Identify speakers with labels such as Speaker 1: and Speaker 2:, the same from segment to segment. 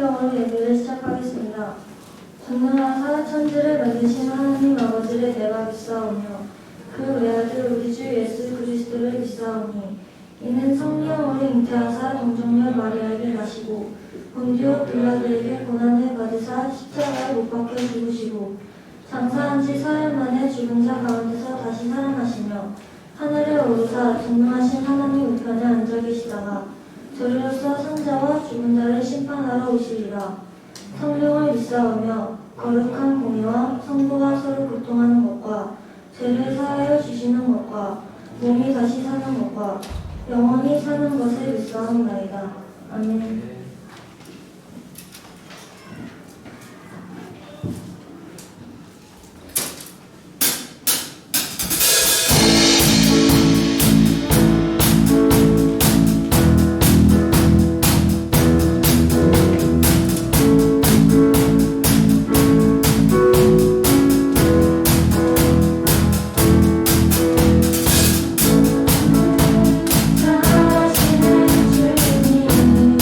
Speaker 1: 성경으로 예배를 시작하겠습니다. 전능하사 천지를 만드신 하나님 아버지를 내가 믿사오며 그 외아들 우리 주 예수 그리스도를 믿사오니 이는 성령으로 잉태하사 동정녀 마리아에게 나시고 본디오 빌라도에게 고난을 받으사 십자가에 못 박혀 죽으시고 장사한 지 사흘 만에 죽은 자 가운데서 다시 살아나시며 하늘에 오르사 전능하신 하나님 우편에 앉아 계시다가 저리로서 산자와 죽은 자를 심판하러 오시리라. 성령을 믿사오며 거룩한 공의와 성도가 서로 교통하는 것과 죄를 사하여 주시는 것과 몸이 다시 사는 것과 영원히 사는 것을 믿사옵나이다. 아멘. 사랑하시는 주님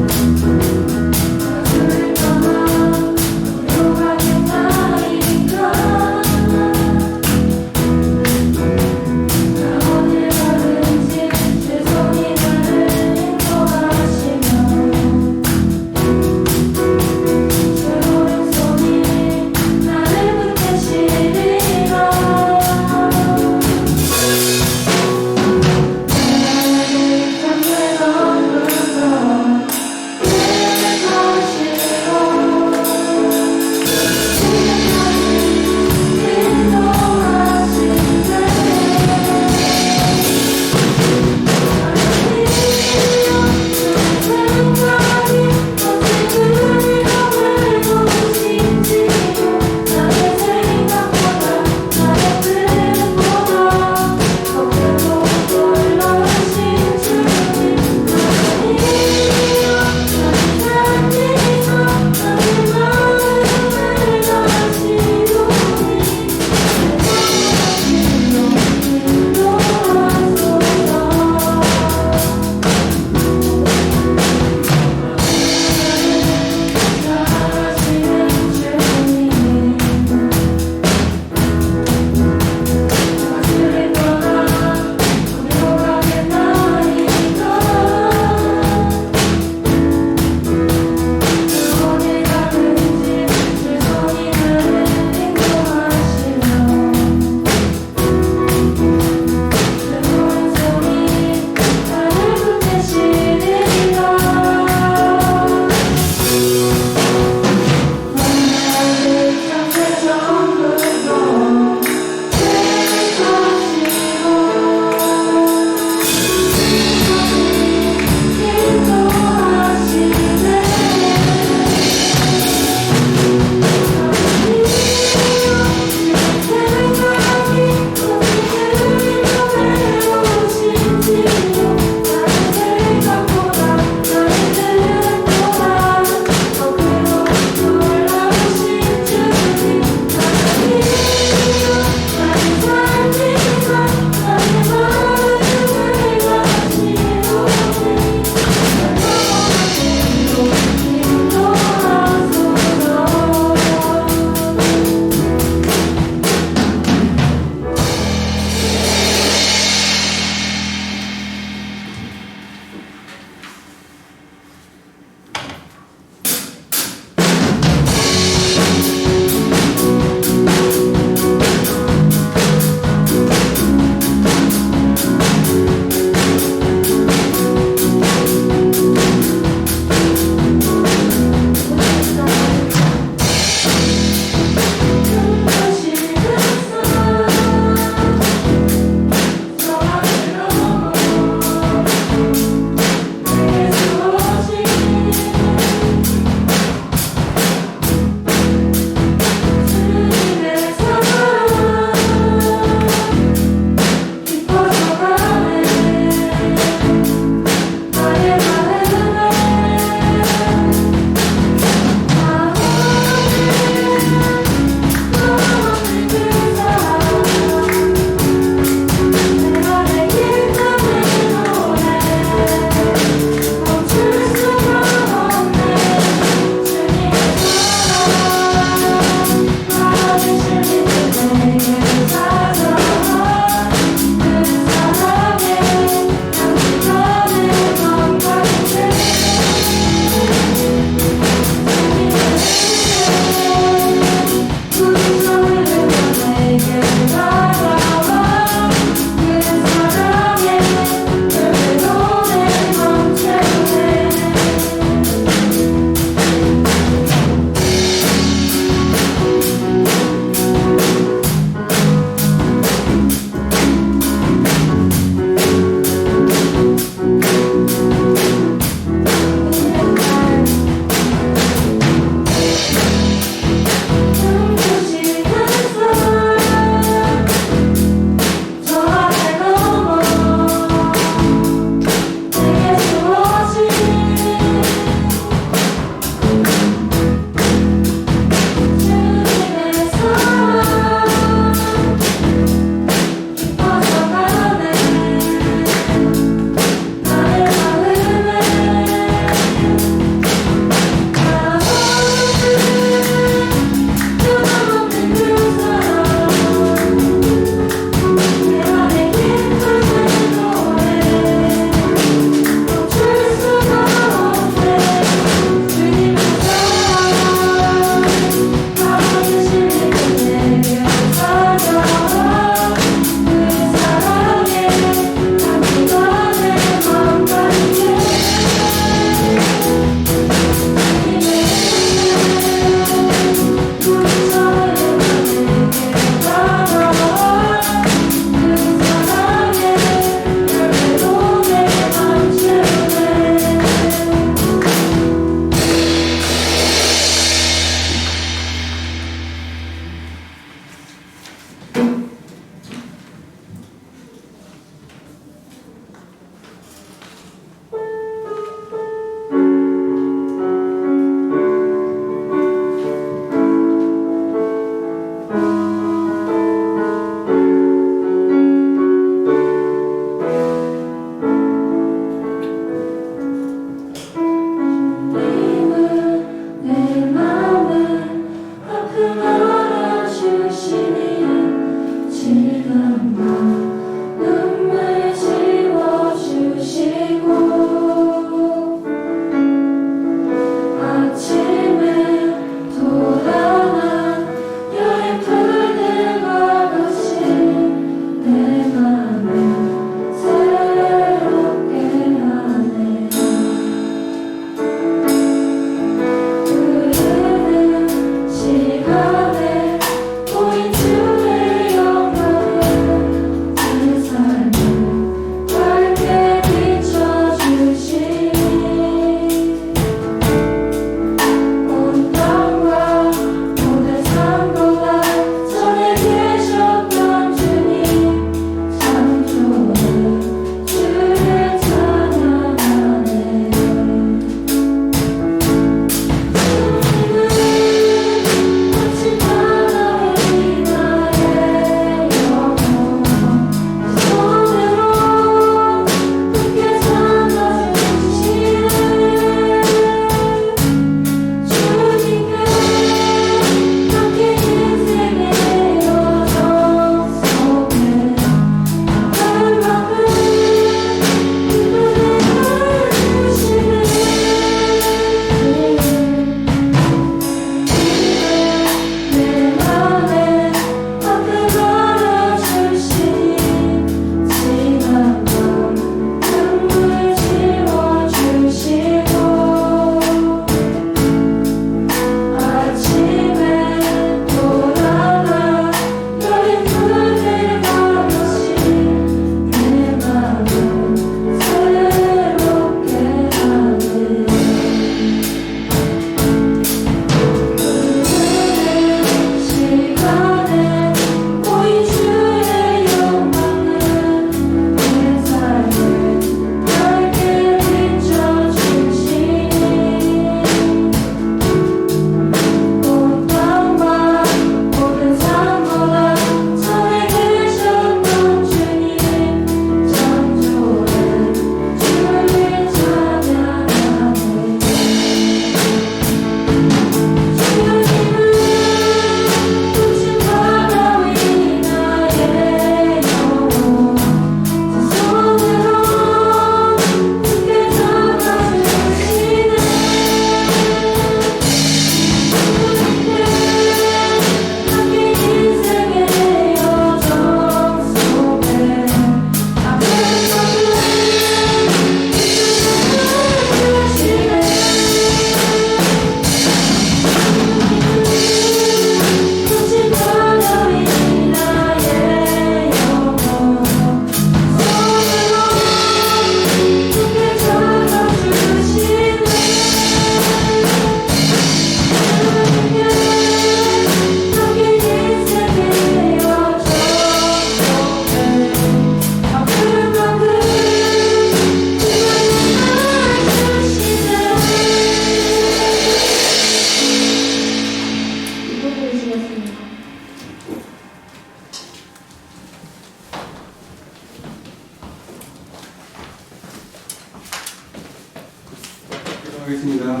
Speaker 2: 하겠습니다.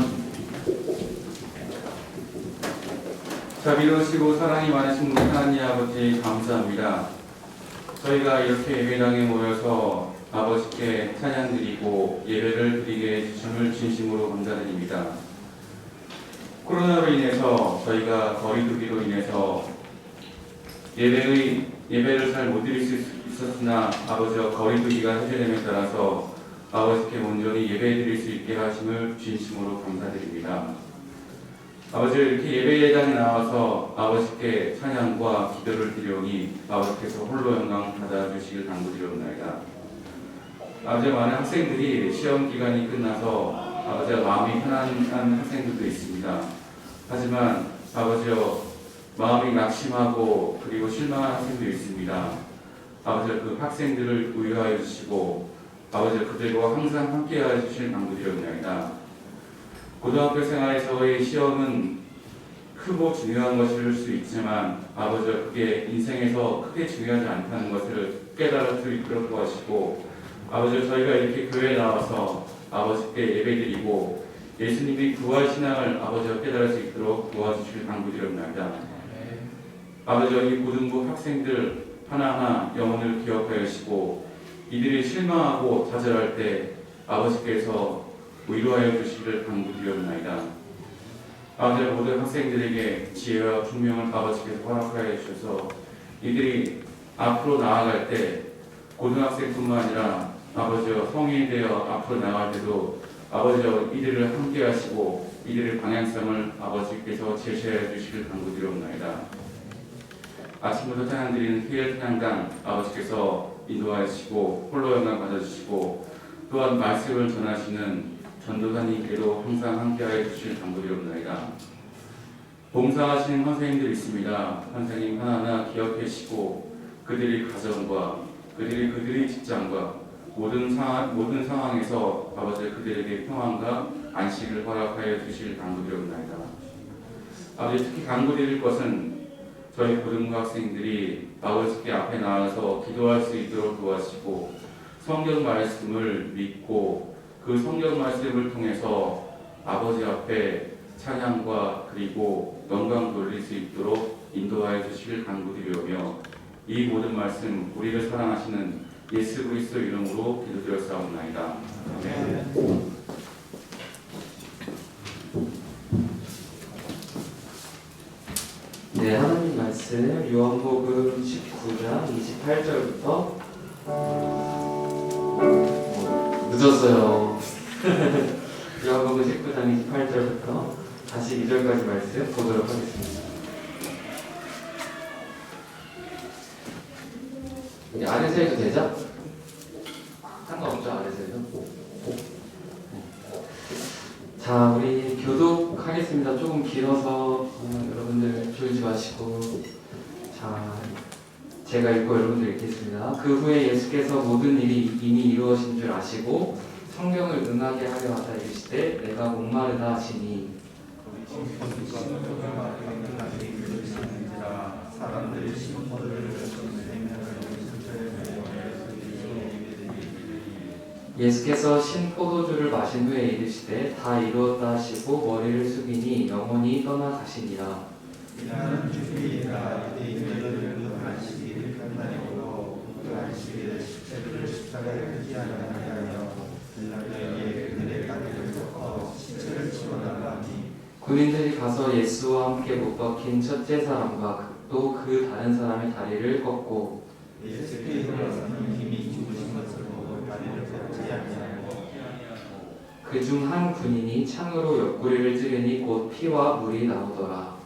Speaker 2: 자비로우시고 사랑이 많으신 하나님 아버지 감사합니다. 저희가 이렇게 예배당에 모여서 아버지께 찬양드리고 예배를 드리게 해주심을 진심으로 감사드립니다. 코로나로 인해서 저희가 거리두기로 인해서 예배를 잘 못 드릴 수 있었으나 아버지와 거리두기가 해제됨에 따라서 아버지께 온전히 예배드릴 수 있게 하심을 진심으로 감사드립니다. 아버지 이렇게 예배당에 나와서 아버지께 찬양과 기도를 드리오니 아버지께서 홀로 영광 받아주시길 간구드리옵나이다. 아버지 많은 학생들이 시험 기간이 끝나서 아버지와 마음이 편안한 학생들도 있습니다. 하지만 아버지여 마음이 낙심하고 그리고 실망한 학생도 있습니다. 아버지 그 학생들을 위하여 주시고 아버지 그들과 항상 함께하여 주실 간구드리옵나이다. 고등학교 생활에서의 시험은 크고 중요한 것일 수 있지만 아버지 그게 인생에서 크게 중요하지 않다는 것을 깨달을 수 있도록 도와주시고 아버지 저희가 이렇게 교회에 나와서 아버지께 예배드리고 예수님이 부활신앙을 아버지가 깨달을 수 있도록 도와주실 간구드리옵나이다. 아버지 이 고등부 학생들 하나하나 영혼을 기억하여 주시고 이들이 실망하고 좌절할 때 아버지께서 위로하여 주시기를 간구드리옵나이다. 아버지 모든 학생들에게 지혜와 분명을 아버지께서 허락하여 주셔서 이들이 앞으로 나아갈 때 고등학생뿐만 아니라 아버지와 성인이 되어 앞으로 나아갈 때도 아버지와 이들을 함께 하시고 이들의 방향성을 아버지께서 제시하여 주시기를 간구드리옵나이다. 아침부터 찬양드리는 휴일 찬양단 아버지께서 인도하여 주시고 홀로 영광 받아주시고 또한 말씀을 전하시는 전도사님께도 항상 함께하여 주실 간구드리옵나이다. 봉사하시는 선생님들 있습니다. 선생님 하나하나 기억해 주시고 그들의 가정과 그들의 직장과 모든 상황에서 아버지 그들에게 평안과 안식을 허락하여 주실 간구드리옵나이다. 아버지 특히 간구드릴 것은 저희 고등부 학생들이 아버지께 앞에 나와서 기도할 수 있도록 도와주시고 성경 말씀을 믿고 그 성경 말씀을 통해서 아버지 앞에 찬양과 그리고 영광 돌릴 수 있도록 인도하여 주시길 간구드리오며 이 모든 말씀 우리를 사랑하시는 예수 그리스도 이름으로 기도드렸사옵나이다. 아멘.
Speaker 3: 네, 하나님 말씀 요한복음 19장 28절부터 늦었어요. 요한복음 19장 28절부터 다시 2절까지 말씀 보도록 하겠습니다. 안에서 해도 되죠? 상관없죠, 안에서 해도? 자, 우리 교독하겠습니다. 조금 길어서 여러분들 졸지 마시고 자, 제가 읽고 여러분들 읽겠습니다. 그 후에 예수께서 모든 일이 이미 이루어진 줄 아시고 성경을 응하게 하려 하다 이르시되 내가 목마르다 하시니 예수께서 신 포도주를 마신 후에 이르시되 다 이루었다 하시고 머리를 숙이니 영혼이 떠나가시니라.
Speaker 4: 이는 주님이라 유대인들을 안식일을 편단하고 그 안식일에 십자가를 지지 아니하여 빌라도에게 그들의 가게를 꺾어 시체를 치워달라니
Speaker 3: 군인들이 가서 예수와 함께 못 박힌 첫째 사람과 또 그 다른 사람의 다리를 꺾고
Speaker 4: 예수께 일어나서는 이미 죽으신 것을 보고 다리를 꺾지 아니하고
Speaker 3: 그 중 한 군인이 창으로 옆구리를 찌르니 곧 피와 물이 나오더라.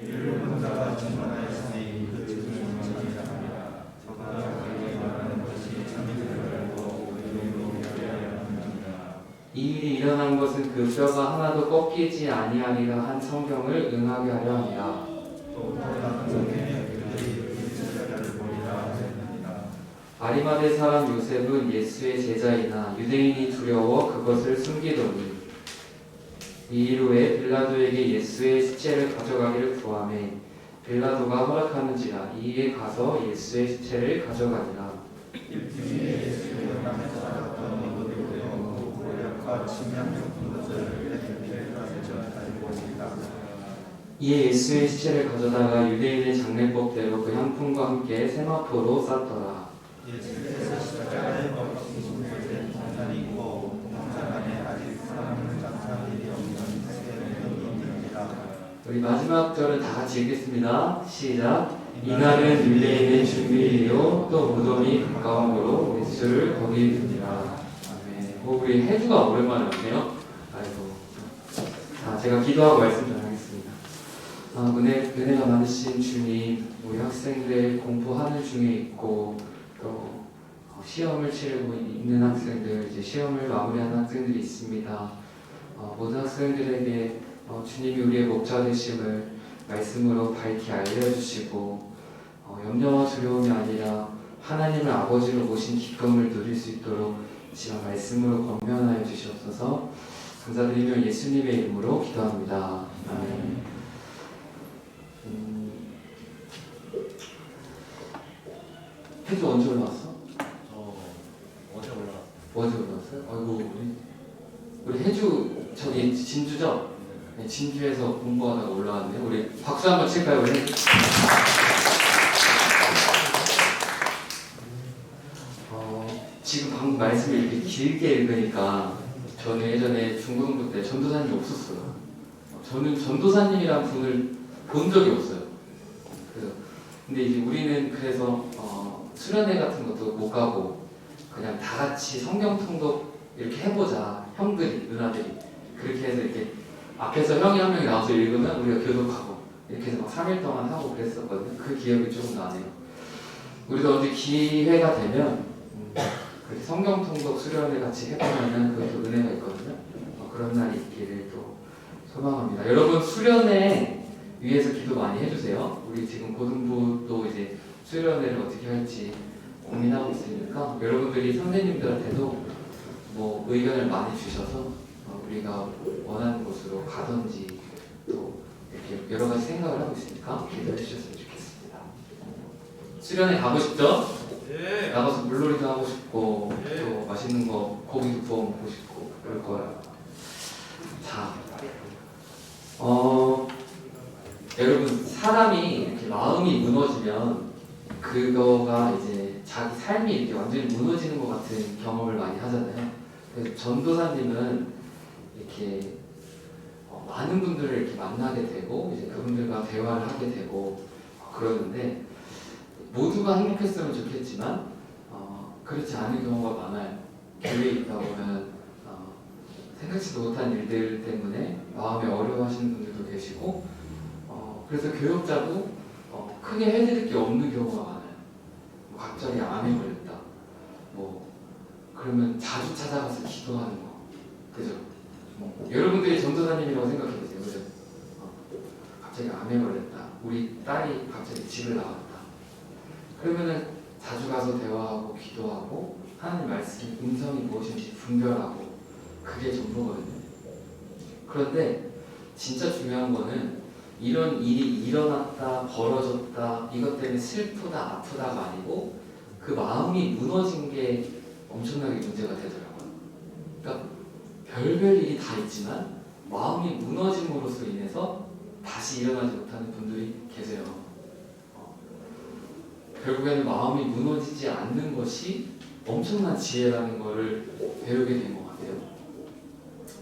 Speaker 4: 이를 본 자가 증언하였으니 그 증언이라 저가 그에게 말하는 것이 참이라 알고 의로 하려 합니다.
Speaker 3: 이 일이 일어난 것은 그 뼈가 하나도 꺾이지 아니하리라 한 성경을 응하게 하려 합니다.
Speaker 4: 또 다른 성경에 그들이 십자가를 보리라 하였느니라.
Speaker 3: 아리마대 사람 요셉은 예수의 제자이나 유대인이 두려워 그것을 숨기더니 이 일 후에 빌라도에게 예수의 시체를 가져가기를 구하매 빌라도가 허락하는지라 이에 가서 예수의 시체를 가져가니라.
Speaker 4: 일찍이 예수의 땅에 살았던 모든 고약과 침략 같은 것을 보니까
Speaker 3: 이에 예수의 시체를 가져다가 유대인의 장례법대로 그 향품과 함께 세마포로 쌌더라.
Speaker 4: 예수께서 십자가에 박히신 곳에 장난이고 공장 안에 아직 사람을 장사할 일이 없는 세력이니라.
Speaker 3: 우리 마지막 절을 다 같이 읽겠습니다. 시작. 이날은 율례인의 준비일이요 또 무덤이 가까움으로 예수를 거기 두니라. 아멘. 우리 해주가 오랜만에 왔네요. 아이고. 자, 제가 기도하고 말씀 전하겠습니다. 은혜가 많으신 주님, 우리 학생들 공부하는 중에 있고 또 시험을 치르고 있는 학생들, 이제 시험을 마무리하는 학생들이 있습니다. 모든 학생들에게 주님이 우리의 목자 되심을 말씀으로 밝히 알려주시고 염려와 두려움이 아니라 하나님을 아버지로 모신 기쁨을 누릴 수 있도록 지금 말씀으로 권면하여 주시옵소서. 감사드리며 예수님의 이름으로 기도합니다. 아멘. 해주 언제 올라왔어?
Speaker 4: 어제 올라왔어요.
Speaker 3: 어제 올라왔어요? 아이고 우리 해주 저기 진주죠? 네, 진주에서 공부하다가 올라왔네요. 우리 박수 한번 칠까요? 우리? 지금 방금 말씀을 이렇게 길게 읽으니까 저는 예전에 중고등부 때 전도사님이 없었어요. 저는 전도사님이란 분을 본 적이 없어요. 근데 이제 우리는 그래서 수련회 같은 것도 못 가고 그냥 다 같이 성경 통독 이렇게 해보자. 형들이, 누나들이 그렇게 해서 이렇게 앞에서 형이 한 명이 나와서 읽으면 우리가 교독하고 이렇게 해서 막 3일 동안 하고 그랬었거든요. 그 기억이 조금 나네요. 우리도 언제 기회가 되면 그렇게 성경 통독 수련회 같이 해보면은 그것도 은혜가 있거든요. 그런 날이 있기를 또 소망합니다. 여러분 수련회 위해서 기도 많이 해주세요. 우리 지금 고등부도 이제 수련회를 어떻게 할지 고민하고 있으니까 여러분들이 선생님들한테도 뭐 의견을 많이 주셔서 우리가 원하는 곳으로 가든지 또 이렇게 여러 가지 생각을 하고 있으니까 기도해 주셨으면 좋겠습니다. 수련회 가고 싶죠?
Speaker 4: 네.
Speaker 3: 나가서 물놀이도 하고 싶고
Speaker 4: 네.
Speaker 3: 또 맛있는 거 고기도 구워 먹고 싶고 그럴 거예요. 자, 여러분 사람이 이렇게 마음이 무너지면 그거가 이제 자기 삶이 이렇게 완전히 무너지는 것 같은 경험을 많이 하잖아요. 그래서 전도사님은 이렇게 많은 분들을 이렇게 만나게 되고 이제 그분들과 대화를 하게 되고 그러는데 모두가 행복했으면 좋겠지만 그렇지 않은 경우가 많아요. 교회에 있다 보면 생각지도 못한 일들 때문에 마음에 어려워하시는 분들도 계시고 그래서 교역자도 크게 해드릴 게 없는 경우가 많아요. 갑자기 암에 걸렸다. 그러면 자주 찾아가서 기도하는 거. 그죠? 여러분들이 전도사님이라고 생각해 보세요. 그죠? 갑자기 암에 걸렸다. 우리 딸이 갑자기 집을 나갔다. 그러면은 자주 가서 대화하고 기도하고 하나님 말씀 음성이 무엇인지 분별하고 그게 전부거든요. 그런데 진짜 중요한 거는 이런 일이 일어났다 벌어졌다 이것 때문에 슬프다 아프다가 아니고 그 마음이 무너진 게 엄청나게 문제가 되더라고요. 그러니까 별별 일이 다 있지만 마음이 무너짐으로써 인해서 다시 일어나지 못하는 분들이 계세요. 결국에는 마음이 무너지지 않는 것이 엄청난 지혜라는 것을 배우게 된 것 같아요.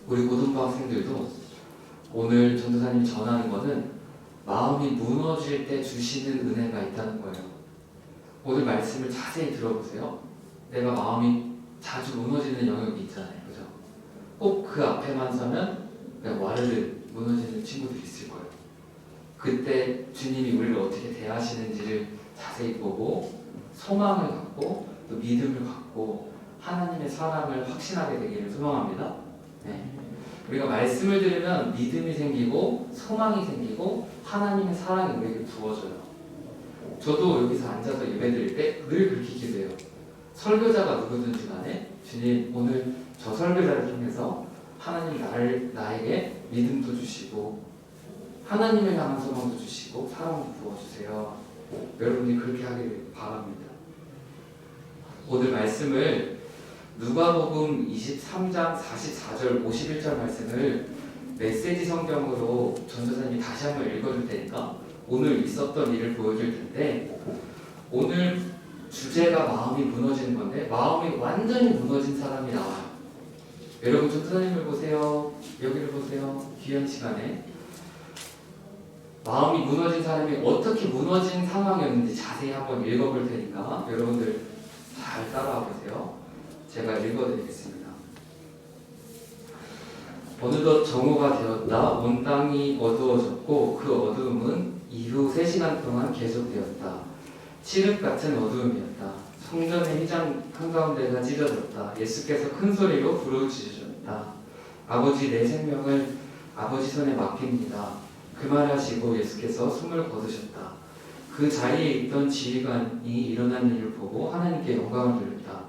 Speaker 3: 우리 고등부 학생들도 오늘 전도사님 전하는 것은 마음이 무너질 때 주시는 은혜가 있다는 거예요. 오늘 말씀을 자세히 들어보세요. 내가 마음이 자주 무너지는 영역이 있잖아요. 그죠? 꼭 그 앞에만 서면 그냥 와르르 무너지는 친구들이 있을 거예요. 그때 주님이 우리를 어떻게 대하시는지를 자세히 보고 소망을 갖고 또 믿음을 갖고 하나님의 사랑을 확신하게 되기를 소망합니다. 네. 우리가 말씀을 들으면 믿음이 생기고 소망이 생기고 하나님의 사랑이 우리에게 부어져요. 저도 여기서 앉아서 예배드릴 때 늘 그렇게 기도해요. 설교자가 누구든지 간에 주님 오늘 저 설교자를 통해서 하나님 나에게 믿음도 주시고 하나님을 향한 소망도 주시고 사랑도 부어주세요. 여러분이 그렇게 하기를 바랍니다. 오늘 말씀을 누가복음 23장 44절 51절 말씀을 메시지 성경으로 전도사님이 다시 한번 읽어줄 테니까 오늘 있었던 일을 보여줄 텐데, 오늘 주제가 마음이 무너지는 건데 마음이 완전히 무너진 사람이 나와요. 여러분 전도사님을 보세요. 여기를 보세요. 귀한 시간에 마음이 무너진 사람이 어떻게 무너진 상황이었는지 자세히 한번 읽어볼 테니까 여러분들 잘 따라와 보세요. 제가 읽어드리겠습니다. 어느덧 정오가 되었다. 온 땅이 어두워졌고 그 어두움은 이후 3시간 동안 계속되었다. 칠흑 같은 어두움이었다. 성전의 휘장 한가운데가 찢어졌다. 예수께서 큰 소리로 부르짖으셨다. 아버지, 내 생명을 아버지 손에 맡깁니다. 그 말하시고 예수께서 숨을 거두셨다. 그 자리에 있던 지휘관이 일어난 일을 보고 하나님께 영광을 돌렸다.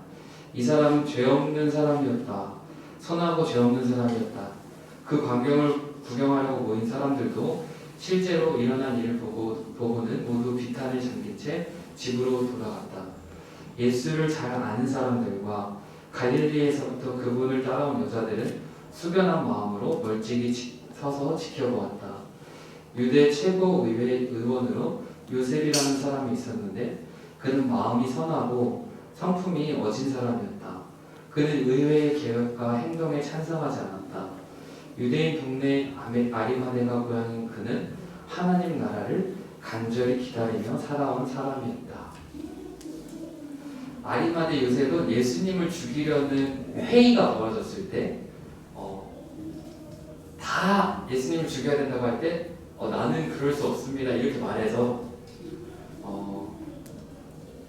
Speaker 3: 이 사람은 죄 없는 사람이었다. 선하고 죄 없는 사람이었다. 그 광경을 구경하려고 모인 사람들도 실제로 일어난 일을 보고는 모두 비탄을 잠긴 채 집으로 돌아갔다. 예수를 잘 아는 사람들과 갈릴리에서부터 그분을 따라온 여자들은 숙연한 마음으로 멀찍이 서서 지켜보았다. 유대 최고의회 의원으로 요셉이라는 사람이 있었는데 그는 마음이 선하고 성품이 어진 사람이었다. 그는 의회의 계획과 행동에 찬성하지 않았다. 유대인 동네 아리마대가 고향인 그는 하나님 나라를 간절히 기다리며 살아온 사람이었다. 아리마대 요셉은 예수님을 죽이려는 회의가 벌어졌을 때 다 예수님을 죽여야 된다고 할 때 나는 그럴 수 없습니다 이렇게 말해서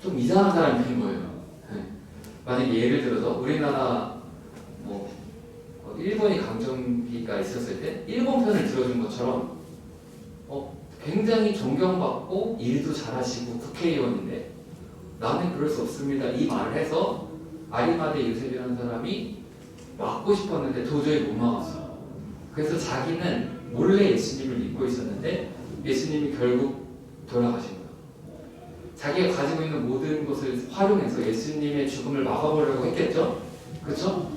Speaker 3: 좀 이상한 사람이 된 거예요. 네. 만약에 예를 들어서 우리나라 일본이 강점기가 있었을 때 일본 편을 들어준 것처럼 굉장히 존경받고 일도 잘하시고 국회의원인데 나는 그럴 수 없습니다 이 말을 해서 아리마대 요셉이라는 사람이 막고 싶었는데 도저히 못 막았어. 그래서 자기는 몰래 예수님을 믿고 있었는데 예수님이 결국 돌아가신 거예요. 자기가 가지고 있는 모든 것을 활용해서 예수님의 죽음을 막아보려고 했겠죠? 그렇죠?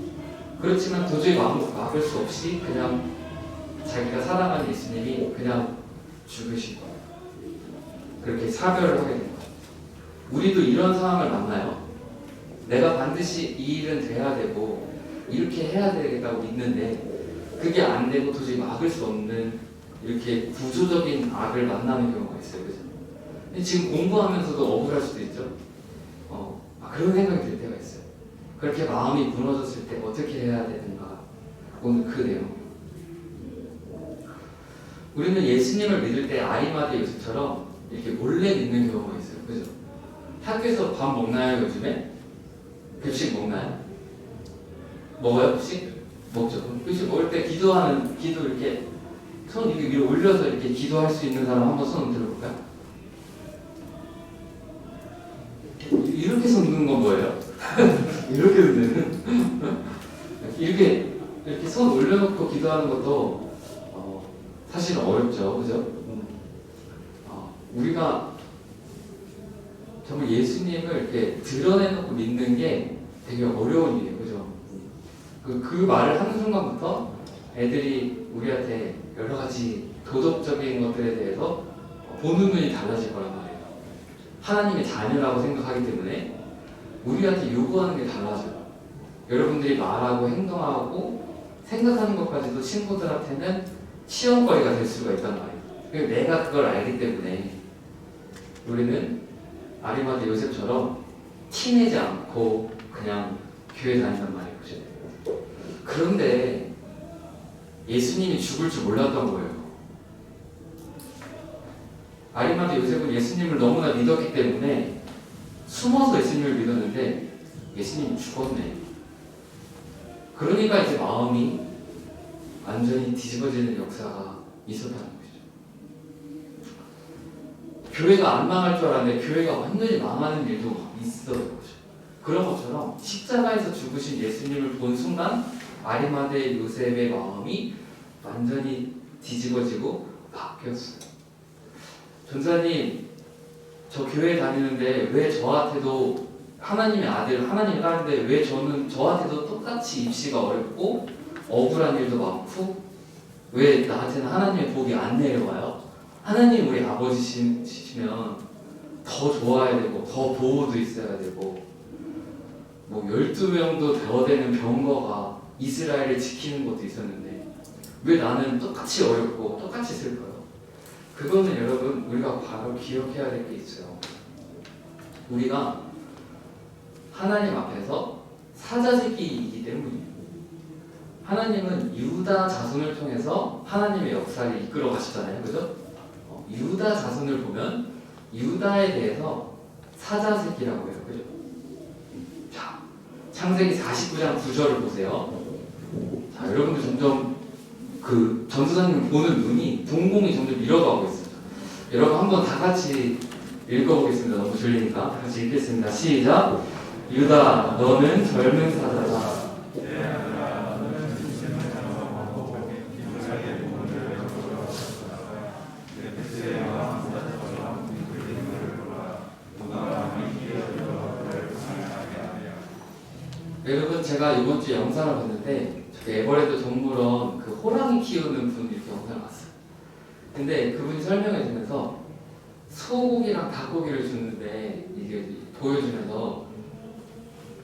Speaker 3: 그렇지만 도저히 막을 수 없이 그냥 자기가 사랑하는 예수님이 그냥 죽으신 거예요. 그렇게 사별을 하게 된 거예요. 우리도 이런 상황을 만나요. 내가 반드시 이 일은 돼야 되고 이렇게 해야 되겠다고 믿는데 그게 안 되고 도저히 막을 수 없는 이렇게 구조적인 악을 만나는 경우가 있어요. 그죠? 지금 공부하면서도 억울할 수도 있죠. 그런 생각이 들 때가 있어요. 그렇게 마음이 무너졌을 때 어떻게 해야 되는가. 오늘 그 내용. 우리는 예수님을 믿을 때 아리마대 요셉처럼 이렇게 몰래 믿는 경우가 있어요. 그죠? 학교에서 밥 먹나요 요즘에? 급식 먹나요? 먹어요 급식? 먹죠. 급식 먹을 때 기도 이렇게 손 이렇게 위로 올려서 이렇게 기도할 수 있는 사람 한번 손 들어볼까요? 이렇게 손 드는 건 뭐예요? 이렇게 드는 이렇게 손 올려놓고 기도하는 것도 사실 어렵죠, 그죠? 우리가 정말 예수님을 이렇게 드러내놓고 믿는 게 되게 어려운 일이에요, 그죠? 그 말을 하는 순간부터 애들이 우리한테 여러 가지 도덕적인 것들에 대해서 보는 눈이 달라질 거란 말이에요. 하나님의 자녀라고 생각하기 때문에 우리한테 요구하는 게 달라져요. 여러분들이 말하고 행동하고 생각하는 것까지도 친구들한테는 시험거리가 될 수가 있단 말이에요. 내가 그걸 알기 때문에 우리는 아리마대 요셉처럼 티내지 않고 그냥 교회 다닌단 말이에요. 그죠? 그런데 예수님이 죽을 줄 몰랐던 거예요. 아리마대 요셉은 예수님을 너무나 믿었기 때문에 숨어서 예수님을 믿었는데 예수님이 죽었네. 그러니까 이제 마음이 완전히 뒤집어지는 역사가 있었다는 거죠. 교회가 안 망할 줄 알았는데 교회가 완전히 망하는 일도 있었던 거죠. 그런 것처럼 십자가에서 죽으신 예수님을 본 순간 아리마대 요셉의 마음이 완전히 뒤집어지고 바뀌었어요. 전사님, 저 교회 다니는데 왜 저한테도 하나님의 아들, 하나님의 딸인데 왜 저한테도 똑같이 입시가 어렵고 억울한 일도 많고 왜 나한테는 하나님의 복이 안 내려와요? 하나님 우리 아버지시면 더 좋아야 되고 더 보호도 있어야 되고 뭐 12명도 더 되는 병거가 이스라엘을 지키는 것도 있었는데 왜 나는 똑같이 어렵고 똑같이 슬퍼요? 그거는 여러분 우리가 바로 기억해야 될 게 있어요. 우리가 하나님 앞에서 사자새끼이기 때문이에요. 하나님은 유다 자손을 통해서 하나님의 역사를 이끌어 가시잖아요. 그죠? 유다 자손을 보면 유다에 대해서 사자새끼라고 해요. 그죠? 자, 창세기 49장 9절을 보세요. 자, 여러분들 점점 그 전도사님 보는 눈이 동공이 점점 밀어가고 있습니다. 여러분 한번 다 같이 읽어보겠습니다. 너무 졸리니까 다 같이 읽겠습니다. 시작. 유다, 너는 젊은 사자다. 여러분 제가 이번 주에 영상을 봤는데 에버랜드 동물원 그 호랑이 키우는 분 이렇게 영상을 봤어요. 근데 그분이 설명해 주면서 소고기랑 닭고기를 주는데 이게 보여주면서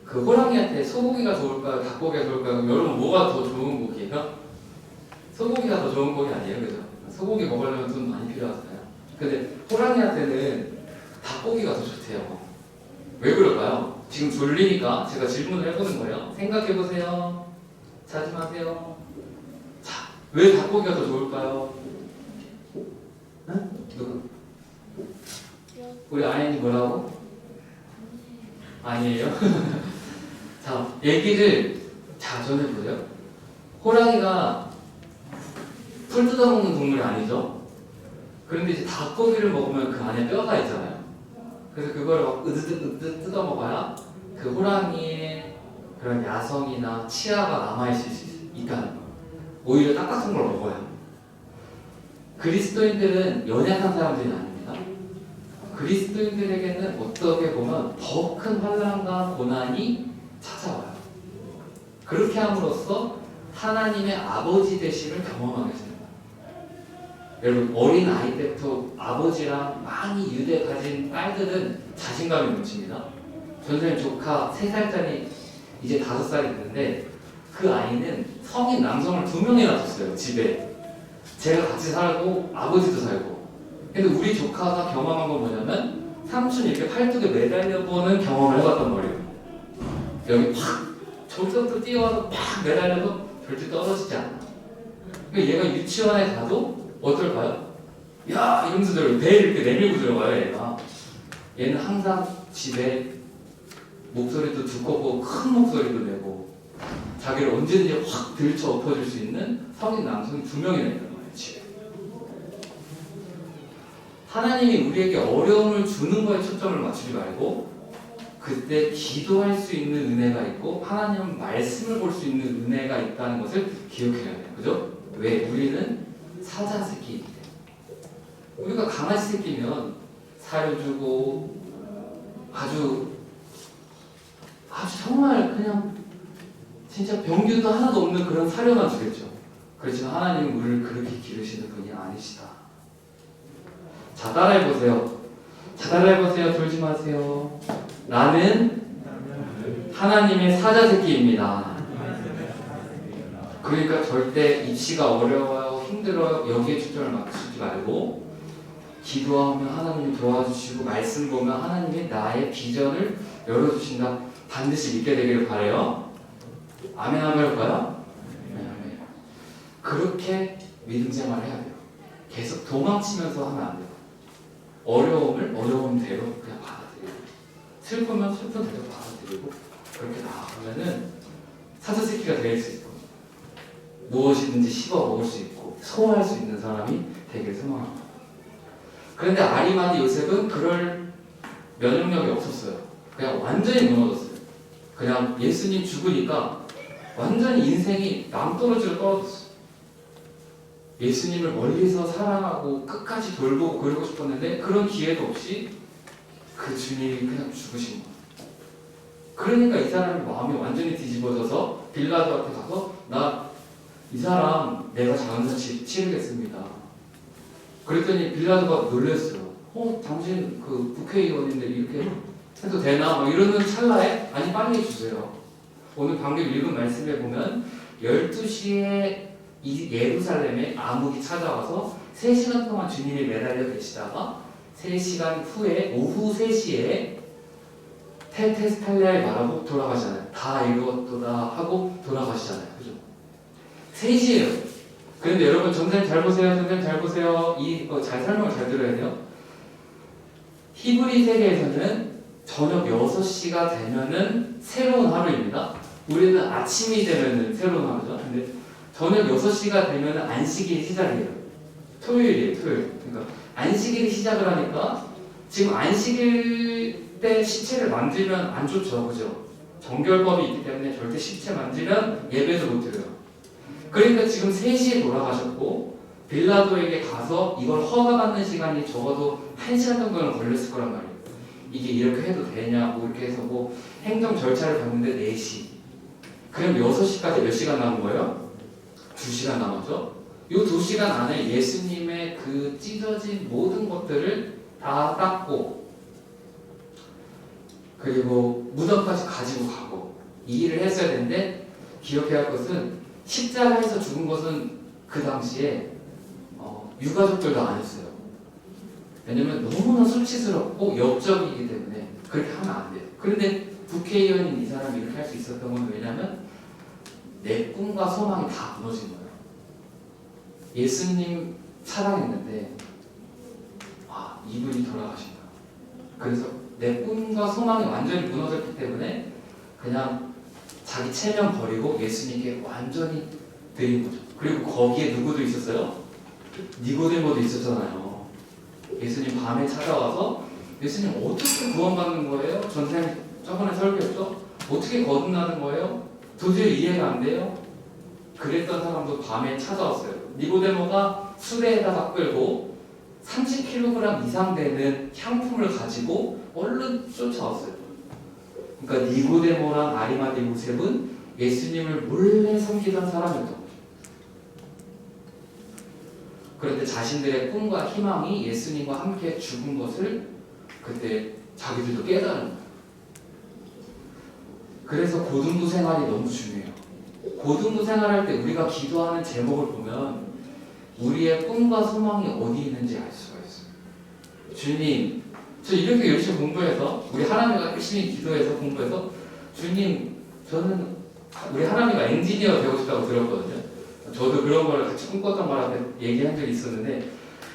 Speaker 3: 그 호랑이한테 소고기가 좋을까요? 닭고기가 좋을까요? 여러분 뭐가 더 좋은 고기예요? 소고기가 더 좋은 고기 아니에요? 그죠? 소고기 먹으려면 돈 많이 필요하잖아요. 근데 호랑이한테는 닭고기가 더 좋대요. 왜 그럴까요? 지금 졸리니까 제가 질문을 해보는 거예요. 생각해보세요. 자지 마세요. 자, 왜 닭고기가 더 좋을까요? 응? 누구? 우리 아연이 뭐라고? 아니에요? 자, 얘기를 자 전해보세요. 호랑이가 풀 뜯어먹는 동물이 아니죠? 그런데 이제 닭고기를 먹으면 그 안에 뼈가 있잖아요. 그래서 그걸 막 으드득 뜯어먹어야 그 호랑이의 그런 야성이나 치아가 남아있을 수 있다는 거예요. 오히려 딱딱한 걸 먹어야 합니다. 그리스도인들은 연약한 사람들이 아닙니다. 그리스도인들에게는 어떻게 보면 더 큰 환난과 고난이 찾아와요. 그렇게 함으로써 하나님의 아버지 되심을 경험하게 됩니다. 여러분 어린 아이 때부터 아버지랑 많이 유대 가진 딸들은 자신감이 넘칩니다. 전생님 조카 3살짜리 이제 5살이 됐는데 그 아이는 성인 남성을 2명이나 뒀어요. 집에. 제가 같이 살고 아버지도 살고. 근데 우리 조카가 경험한 건 뭐냐면 삼촌이 이렇게 팔뚝에 매달려보는 경험을 해봤단 말이에요. 여기 확 저기서부터 뛰어와서 팍 매달려도 절대 떨어지지 않아. 그러니까 얘가 유치원에 가도 어떨까요? 야! 이러면서 배 이렇게 내밀고 들어가요, 얘가. 얘는 항상 집에 목소리도 두껍고 큰 목소리도 내고 자기를 언제든지 확 들쳐 엎어줄 수 있는 성인 남성이 2명이나 있단 말이에요, 집에. 하나님이 우리에게 어려움을 주는 거에 초점을 맞추지 말고 그때 기도할 수 있는 은혜가 있고 하나님 말씀을 볼 수 있는 은혜가 있다는 것을 기억해야 돼요. 그죠? 왜? 우리는 사자 새끼이기 때문에. 우리가 강아지 새끼면 사료주고 아주 정말 그냥 진짜 병균도 하나도 없는 그런 사료만 주겠죠. 그렇지만 하나님은 우리를 그렇게 기르시는 분이 아니시다. 자, 따라해보세요. 졸지 마세요. 나는 하나님의 사자 새끼입니다. 그러니까 절대 입시가 어려워요, 힘들어요, 여기에 초점을 맞추지 말고 기도하면 하나님이 도와주시고 말씀 보면 하나님이 나의 비전을 열어주신다. 반드시 믿게 되기를 바라요. 아멘 하면 할까요? 아멘. 그렇게 믿음 생활을 해야 돼요. 계속 도망치면서 하면 안 돼요. 어려움을 어려움대로 그냥 받아들이고 슬프면 슬픈대로 받아들이고 그렇게 나아가면은 사자새끼가 될 수 있고 무엇이든지 씹어 먹을 수 있고 소화할 수 있는 사람이 되길 소망합니다. 그런데 아리마디 요셉은 그럴 면역력이 없었어요. 그냥 완전히 무너졌어요. 그냥 예수님 죽으니까 완전히 인생이 낭떠러지로 떨어졌어요. 예수님을 멀리서 사랑하고 끝까지 돌보고 그러고 싶었는데 그런 기회도 없이 그 주님이 그냥 죽으신 거예요. 그러니까 이 사람의 마음이 완전히 뒤집어져서 빌라도한테 가서 나 이 사람 내가 장사 치르겠습니다. 그랬더니 빌라도가 놀랐어요. 당신 그 국회의원인데 이렇게 해도 되나? 막 이러는 찰나에 아니 빨리 해주세요. 오늘 방금 읽은 말씀에 보면 12시에 예루살렘에 암흑이 찾아와서 3시간 동안 주님이 매달려 계시다가 3시간 후에 오후 3시에 테테스탈레를 말하고 돌아가시잖아요. 다 이루었도다 하고 돌아가시잖아요. 그죠? 3시예요. 그런데 여러분 전생 잘 보세요. 전생 잘 보세요. 잘 설명을 잘 들어야 돼요. 히브리 세계에서는 저녁 6시가 되면은 새로운 하루입니다. 우리는 아침이 되면은 새로운 하루죠. 근데 저녁 6시가 되면은 안식일이 시작이에요. 토요일이에요, 토요일. 그러니까 안식일이 시작을 하니까 지금 안식일 때 시체를 만지면 안 좋죠. 그죠? 정결법이 있기 때문에 절대 시체 만지면 예배도 못 드려요. 그러니까 지금 3시에 돌아가셨고 빌라도에게 가서 이걸 허가받는 시간이 적어도 1시간 정도는 걸렸을 거란 말이에요. 이게 이렇게 해도 되냐 뭐 이렇게 해서 뭐 행정 절차를 밟는데 4시. 그럼 6시까지 몇 시간 남은 거예요? 2시간 남았죠? 이 2시간 안에 예수님의 그 찢어진 모든 것들을 다 닦고 그리고 무덤까지 가지고 가고 이 일을 했어야 되는데 기억해야 할 것은 십자가에서 죽은 것은 그 당시에 유가족들도 안 했어요. 왜냐면 너무나 수치스럽고 역적이기 때문에 그렇게 하면 안 돼요. 그런데 국회의원인 이 사람이 이렇게 할 수 있었던 건 왜냐면 내 꿈과 소망이 다 무너진 거예요. 예수님 사랑했는데 이분이 돌아가신 거예요. 그래서 내 꿈과 소망이 완전히 무너졌기 때문에 그냥 자기 체면 버리고 예수님께 완전히 드린 거죠. 그리고 거기에 누구도 있었어요? 니고데모도 있었잖아요. 예수님 밤에 찾아와서 예수님 어떻게 구원받는 거예요? 전생 저번에 설교했죠? 어떻게 거듭나는 거예요? 도저히 이해가 안 돼요? 그랬던 사람도 밤에 찾아왔어요. 니고데모가 수레에다가 끌고 30kg 이상 되는 향품을 가지고 얼른 쫓아왔어요. 그러니까 니고데모랑 아리마대 요셉은 예수님을 몰래 섬기던 사람이었던 거죠. 그런데 자신들의 꿈과 희망이 예수님과 함께 죽은 것을 그때 자기들도 깨달은 거예요. 그래서 고등부 생활이 너무 중요해요. 고등부 생활할 때 우리가 기도하는 제목을 보면 우리의 꿈과 소망이 어디 있는지 알 수가 있어요. 주님, 저 이렇게 열심히 공부해서 우리 하나님과 열심히 기도해서 공부해서 주님, 저는 우리 하나님과 엔지니어 되고 싶다고 들었거든요. 저도 그런 걸 같이 꿈꿨던 거라고 얘기한 적이 있었는데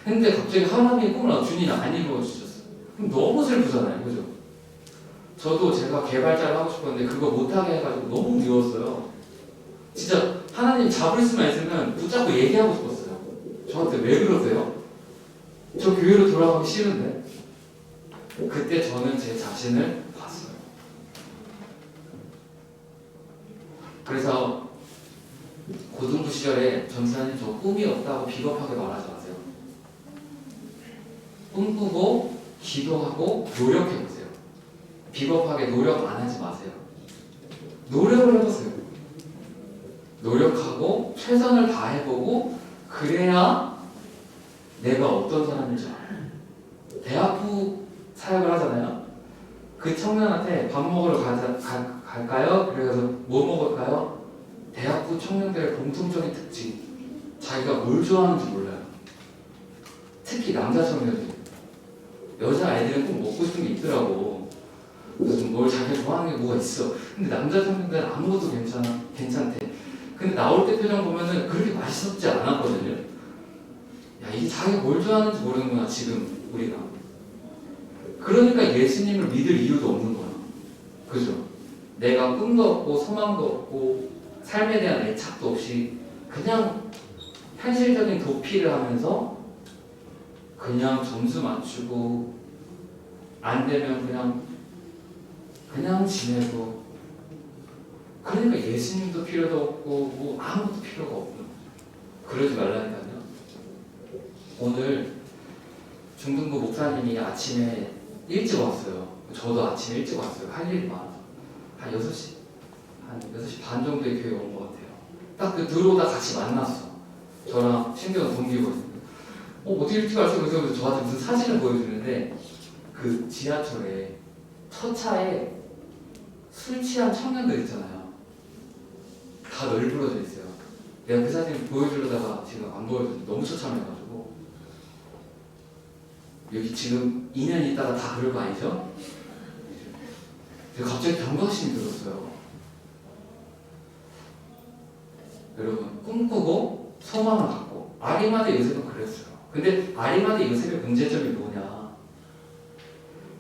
Speaker 3: 근데 갑자기 하나님의 꿈을 주님 안 이루어주셨어요. 그럼 너무 슬프잖아요. 그죠? 저도 제가 개발자를 하고 싶었는데 그거 못하게 해가지고 너무 미웠어요. 진짜 하나님 잡을 수만 있으면 붙잡고 얘기하고 싶었어요. 저한테 왜 그러세요? 저 교회로 돌아가기 싫은데. 그때 저는 제 자신을 봤어요. 그래서 고등부 시절에 전사님 저 꿈이 없다고 비겁하게 말하지 마세요. 꿈꾸고 기도하고 노력해보세요. 비겁하게 노력 안 하지 마세요. 노력을 해보세요. 노력하고 최선을 다해보고 그래야 내가 어떤 사람인지 알아요. 대학부 사역을 하잖아요. 그 청년한테 밥 먹으러 갈까요? 그래서 뭐 먹을까요? 대학부 청년들의 공통적인 특징, 자기가 뭘 좋아하는지 몰라요. 특히 남자 청년들. 여자 아이들은 꼭 먹고 싶은 게 있더라고. 그래서 뭘 자기가 좋아하는 게 뭐가 있어. 근데 남자 청년들은 아무것도 괜찮대. 근데 나올 때 표정 보면은 그렇게 맛있었지 않았거든요. 야, 이게 자기가 뭘 좋아하는지 모르는구나, 지금 우리가. 그러니까 예수님을 믿을 이유도 없는 거야. 그죠? 내가 꿈도 없고 소망도 없고 삶에 대한 애착도 없이 그냥 현실적인 도피를 하면서 그냥 점수 맞추고 안 되면 그냥 지내고 그러니까 예수님도 필요도 없고 뭐 아무것도 필요가 없는 거죠. 그러지 말라니까요. 오늘 중등부 목사님이 아침에 일찍 왔어요. 저도 아침에 일찍 왔어요. 할 일이 많아서 한 6시 반 정도에 교회 온 것 같아요. 딱 그 들어오다 같이 만났어. 저랑 신경 동기거든요. 어떻게 이렇게 알았어? 그래서 저한테 무슨 사진을 보여주는데 그 지하철에 첫 차에 술 취한 청년들 있잖아요. 다 널브러져 있어요. 내가 그 사진 보여주려다가 지금 안 보여줬는데 너무 처참해가지고 여기 지금 2년 있다가 다 그럴 거 아니죠? 제가 갑자기 경각심이 들었어요. 여러분 꿈꾸고 소망을 갖고 아리마대 요셉은 그랬어요. 근데 아리마대 요셉의 문제점이 뭐냐?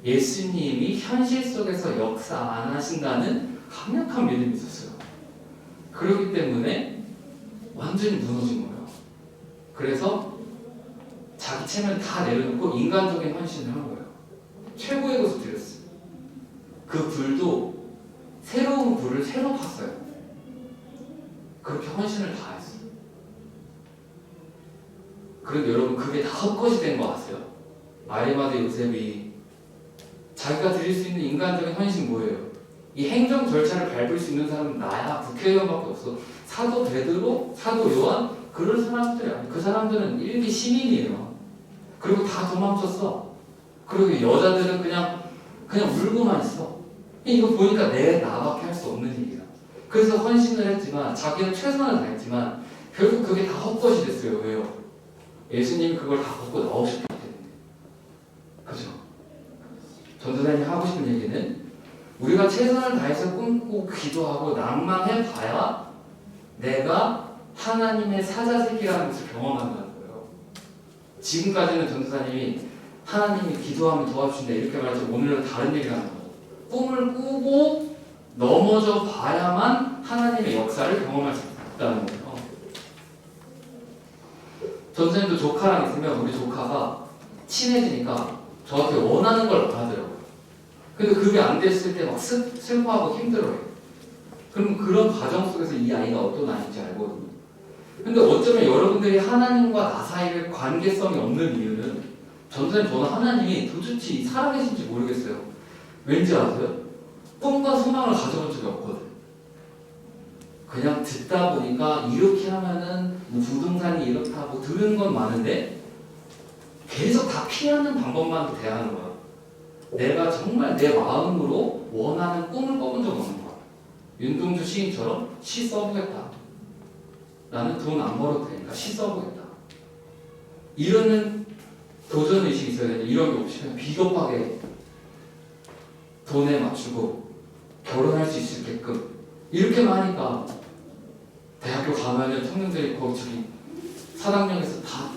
Speaker 3: 예수님이 현실 속에서 역사 안 하신다는 강력한 믿음이 있었어요. 그렇기 때문에 완전히 무너진 거예요. 그래서 자기 체면 다 내려놓고 인간적인 헌신을 한 거예요. 최고의 것을 드렸어요. 그 불도 새로운 불을 새로 팠어요. 그렇게 헌신을 다 했어요. 그런데 여러분 그게 다 헛것이 된 거 아세요? 아리마대 요셉이 자기가 드릴 수 있는 인간적인 헌신 뭐예요? 이 행정 절차를 밟을 수 있는 사람은 나야 국회의원밖에 없어. 사도 베드로, 사도 요한 그런 사람들이 아니에요. 그 사람들은 일기 시민이에요. 그리고 다 도망쳤어. 그리고 여자들은 그냥 울고만 있어. 이거 보니까 나밖에 할 수 없는 일이야. 그래서 헌신을 했지만 자기는 최선을 다했지만 결국 그게 다 헛것이 됐어요. 왜요? 예수님이 그걸 다 벗고 나오셨기 때문에. 그죠? 전도사님이 하고 싶은 얘기는 우리가 최선을 다해서 꿈꾸고 기도하고 낭만해봐야 내가 하나님의 사자새끼라는 것을 경험한다는 거예요. 지금까지는 전도사님이 하나님이 기도하면 도와주신다 이렇게 말하지 오늘은 다른 얘기를 하는 거예요. 꿈을 꾸고 넘어져 봐야만 하나님의 역사를 경험할 수 있다는 거예요. 전도사님도 조카랑 있으면 우리 조카가 친해지니까 저한테 원하는 걸 말하더라고요. 근데 그게 안 됐을 때 막 슬퍼하고 힘들어요. 그럼 그런 과정 속에서 이 아이가 어떤 아이인지 알거든요. 근데 어쩌면 여러분들이 하나님과 나 사이에 관계성이 없는 이유는 전도사님 저는 하나님이 도대체 살아계신지 모르겠어요. 왠지 아세요? 꿈과 소망을 가져본 적이 없거든. 그냥 듣다 보니까 이렇게 하면은 뭐 부동산이 이렇다 뭐 들은 건 많은데 계속 다 피하는 방법만 대하는 거야. 내가 정말 내 마음으로 원하는 꿈을 꿔본 적 없는 거야. 윤동주 시인처럼 시 써보겠다. 나는 돈 안 벌어도 되니까 시 써보겠다. 이러는 도전의식이 있어야 되는데 이런 게 없이 그냥 비겁하게 돈에 맞추고 결혼할 수 있게끔 이렇게만 하니까 대학교 가면은 청년들이 저기 사당역에서 다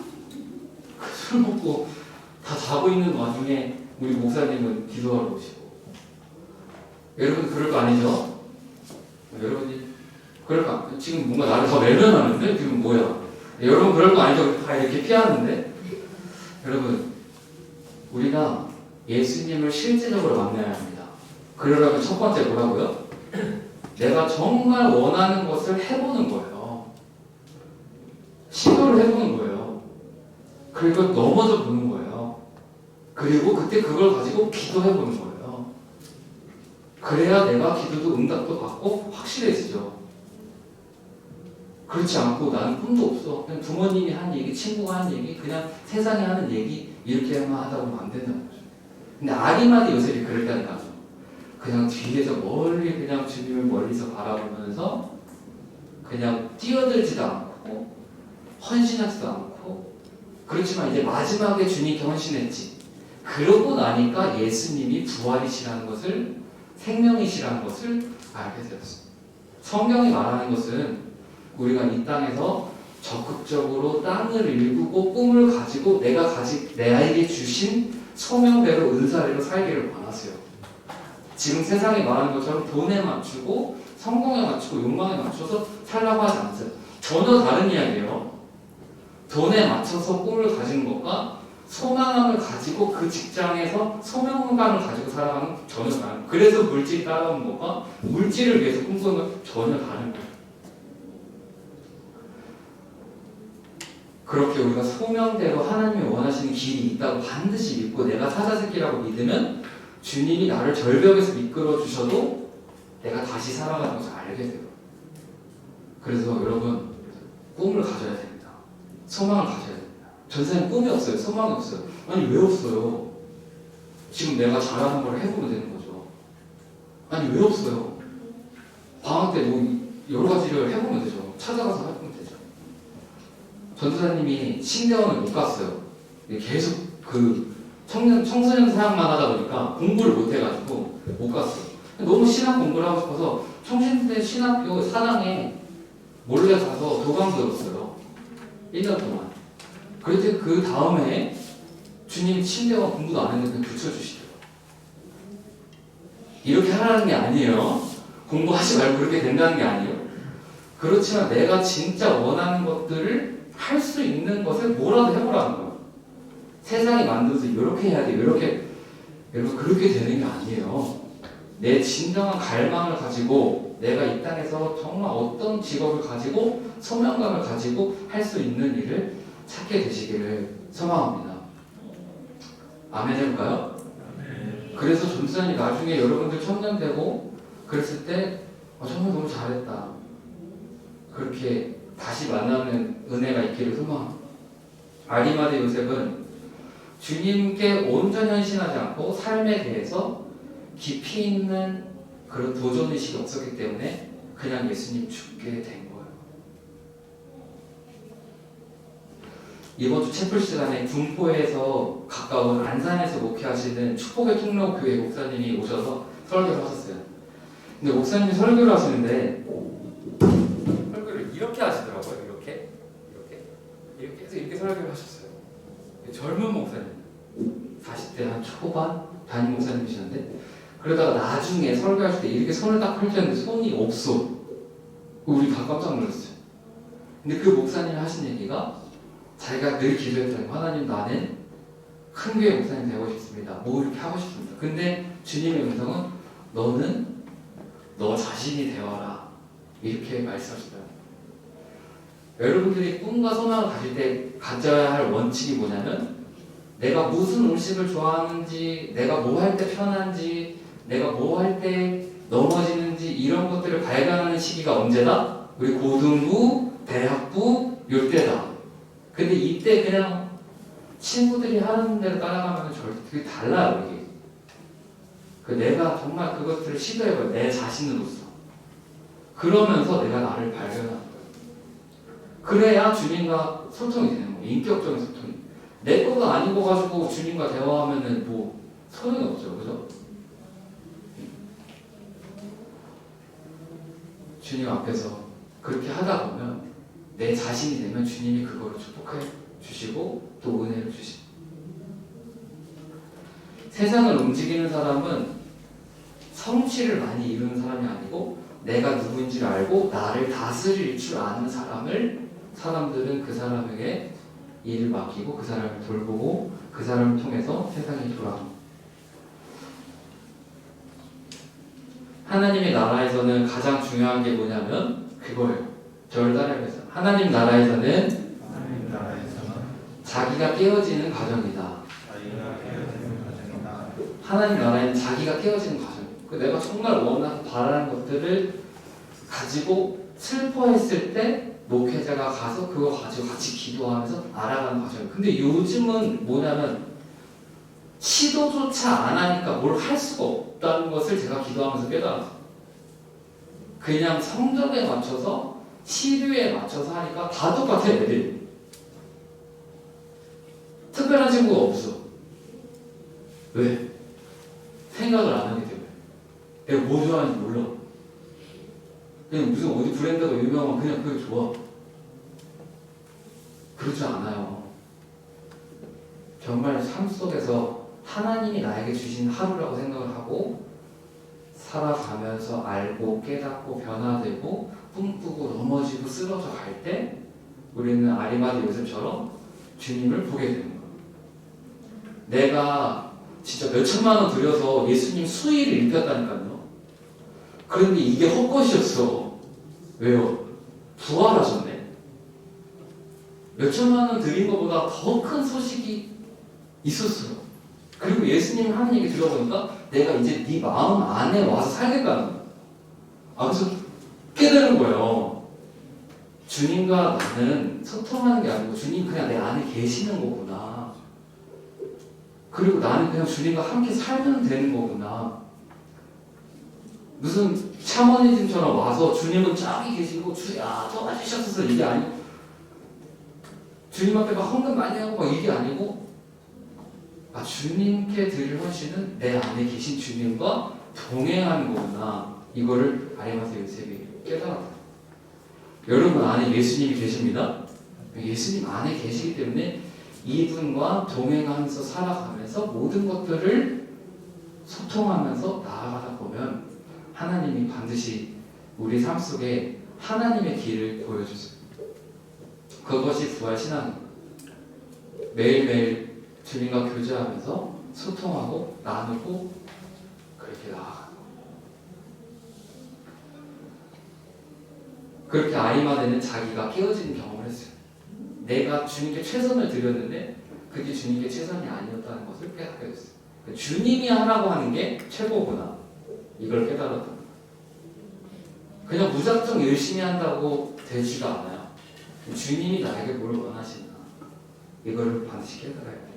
Speaker 3: 술 먹고 다 자고 있는 와중에 우리 목사님은 기도하러 오시고 여러분 그럴 거 아니죠? 여러분이 그럴 거 지금 뭔가 나를 더 외면하는데 지금 뭐야? 여러분 그럴 거 아니죠? 다 이렇게 피하는데 여러분 우리가 예수님을 실제적으로 만나야 합니다. 그러려면 첫 번째 뭐라고요? 내가 정말 원하는 것을 해보는 거예요. 시도를 해보는 거예요. 그리고 넘어져 보는 거예요. 그리고 그때 그걸 가지고 기도해보는 거예요. 그래야 내가 기도도 응답도 받고 확실해지죠. 그렇지 않고 나는 꿈도 없어. 그냥 부모님이 한 얘기, 친구가 한 얘기, 그냥 세상이 하는 얘기 이렇게만 하다 보면 안 된다는 거죠. 근데 아리마대 요셉이 그랬다니까요. 그냥 뒤에서 멀리 그냥 주님을 멀리서 바라보면서 그냥 뛰어들지도 않고 헌신하지도 않고 그렇지만 이제 마지막에 주님께 헌신했지. 그러고 나니까 예수님이 부활이시라는 것을 생명이시라는 것을 알게 되었습니다. 성경이 말하는 것은 우리가 이 땅에서 적극적으로 땅을 일구고 꿈을 가지고 내에게 주신 소명대로 은사대로 살기를 원하세요. 지금 세상이 말하는 것처럼 돈에 맞추고 성공에 맞추고 욕망에 맞춰서 살라고 하지 않으세요. 전혀 다른 이야기예요. 돈에 맞춰서 꿈을 가지는 것과 소망을 가지고 그 직장에서 소명감을 가지고 살아가는 전혀 다른. 그래서 물질이 따라오는 것과 물질을 위해서 꿈꾸는 건 전혀 다른 거예요. 그렇게 우리가 소명대로 하나님이 원하시는 길이 있다고 반드시 믿고 내가 사자새끼라고 믿으면 주님이 나를 절벽에서 이끌어 주셔도 내가 다시 살아가는 것을 알게 돼요. 그래서 여러분 꿈을 가져야 됩니다. 소망을 가져야 됩니다. 전생에 꿈이 없어요. 소망이 없어요. 아니 왜 없어요? 지금 내가 잘하는 걸 해보면 되는 거죠. 아니 왜 없어요? 방학 때 뭐 여러 가지를 해보면 되죠. 찾아가서 해보면 되죠. 전도사님이 신대원을 못 갔어요. 계속 그 청소년 사역만 하다 보니까 공부를 못 해가지고 못 갔어요. 너무 신학 공부를 하고 싶어서 청신대 신학교 사당에 몰래 가서 도강 들었어요. 1년 동안. 그랬더니 그 다음에 주님이 신대원 공부도 안 했는데 붙여주시더라고요. 이렇게 하라는 게 아니에요. 공부하지 말고 그렇게 된다는 게 아니에요. 그렇지만 내가 진짜 원하는 것들을 할 수 있는 것을 뭐라도 해보라는 거예요. 세상이 만들어서 이렇게 해야 돼, 이렇게 여러분 그렇게 되는 게 아니에요. 내 진정한 갈망을 가지고 내가 이 땅에서 정말 어떤 직업을 가지고 소명감을 가지고 할 수 있는 일을 찾게 되시기를 소망합니다. 아멘 해볼까요? 그래서 전도사님 나중에 여러분들 청년되고 그랬을 때 정말 너무 잘했다. 그렇게 다시 만나는 은혜가 있기를 소망합니다. 아리마대 요셉은 주님께 온전히 헌신하지 않고 삶에 대해서 깊이 있는 그런 도전의식이 없었기 때문에 그냥 예수님 죽게 된 거예요. 이번 주 채플 시간에 군포에서 가까운 안산에서 목회하시는 축복의 통로교회 목사님이 오셔서 설교를 하셨어요. 근데 목사님이 설교를 하시는데 설교를 이렇게 하시더라고요. 이렇게 해서 이렇게 설교를 하셨어요. 젊은 목사님, 40대 한 초반 담임 목사님이셨는데 그러다가 나중에 설교할 때 이렇게 손을 딱 펼쳤는데 손이 없어. 우리 다 깜짝 놀랐어요. 근데 그 목사님이 하신 얘기가 자기가 늘 기도했던 하나님 나는 큰 교회 목사님 되고 싶습니다. 뭐 이렇게 하고 싶습니다. 근데 주님의 음성은 너는 너 자신이 되어라. 이렇게 말씀하시더라고요. 여러분들이 꿈과 소망을 가질 때 가져야 할 원칙이 뭐냐면 내가 무슨 음식을 좋아하는지, 내가 뭐 할 때 편한지, 내가 뭐 할 때 넘어지는지 이런 것들을 발견하는 시기가 언제다? 우리 고등부, 대학부, 요때다. 근데 이때 그냥 친구들이 하는 대로 따라가면 절대 되게 달라요. 이게. 내가 정말 그것들을 시도해봐요. 내 자신으로서. 그러면서 내가 나를 발견하는 거예요. 그래야 주님과 소통이 되는 거예요. 인격적인 소통이. 내 거가 아닌 거 가지고 주님과 대화하면은 뭐 소용이 없죠. 그죠? 주님 앞에서 그렇게 하다 보면 내 자신이 되면 주님이 그거를 축복해 주시고 또 은혜를 주시고 세상을 움직이는 사람은 성취를 많이 이루는 사람이 아니고 내가 누구인지를 알고 나를 다스릴 줄 아는 사람들은 그 사람에게 일을 맡기고 그 사람을 돌보고 그 사람을 통해서 세상이 돌아갑니다. 하나님의 나라에서는 가장 중요한 게 뭐냐면 그거예요. 저를 따라해보세요. 하나님 나라에서는 자기가 깨어지는 과정이다. 하나님 나라에는 자기가 깨어지는 과정. 내가 정말 원하고 바라는 것들을 가지고 슬퍼했을 때 목회자가 가서 그거 가지고 같이 기도하면서 알아가는 과정. 근데 요즘은 뭐냐면 시도조차 안 하니까 뭘 할 수가 없다는 것을 제가 기도하면서 깨달았어요. 그냥 성적에 맞춰서 시류에 맞춰서 하니까 다 똑같아 애들이. 특별한 친구가 없어. 왜? 생각을 안 하기 때문에. 내가 뭐 좋아하는지 몰라. 그냥 무슨 어디 브랜드가 유명하면 그냥 그게 좋아. 그러지 않아요. 정말 삶 속에서 하나님이 나에게 주신 하루라고 생각을 하고 살아가면서 알고 깨닫고 변화되고 꿈꾸고 넘어지고 쓰러져 갈 때 우리는 아리마대 요셉처럼 주님을 보게 되는 거예요. 내가 진짜 몇 천만 원 들여서 예수님 수의를 입혔다니까요. 그런데 이게 헛것이었어. 왜요? 부활하셨네. 몇 천만 원 드린 것보다 더 큰 소식이 있었어요. 그리고 예수님이 하는 얘기 들어보니까 내가 이제 네 마음 안에 와서 살겠다는 거예요. 그래서 깨달은 거예요. 주님과 나는 소통하는 게 아니고 주님 그냥 내 안에 계시는 거구나. 그리고 나는 그냥 주님과 함께 살면 되는 거구나. 무슨 샤머니즘처럼 와서 주님은 저기 계시고 주야 도와주셨어서 이게 아니고 주님 앞에 막 헌금 많이 하고 막 이게 아니고 주님께 드릴 헌신은 내 안에 계신 주님과 동행하는 거구나. 이거를 아리마스 요셉이 깨달았다. 여러분 안에 예수님이 계십니다. 예수님 안에 계시기 때문에 이분과 동행하면서 살아가면서 모든 것들을 소통하면서 나아가다 보면 하나님이 반드시 우리 삶 속에 하나님의 길을 보여주세요. 그것이 부활신앙입니다. 매일매일 주님과 교제하면서 소통하고 나누고 그렇게 나아가는 거. 그렇게 아리마대는 자기가 깨어지는 경험을 했어요. 내가 주님께 최선을 드렸는데 그게 주님께 최선이 아니었다는 것을 깨닫게 됐어요. 주님이 하라고 하는 게 최고구나. 이걸 깨달았던 거예요. 그냥 무작정 열심히 한다고 되지가 않아요. 주님이 나에게 뭘 원하시나. 이걸 반드시 깨달아야 돼요.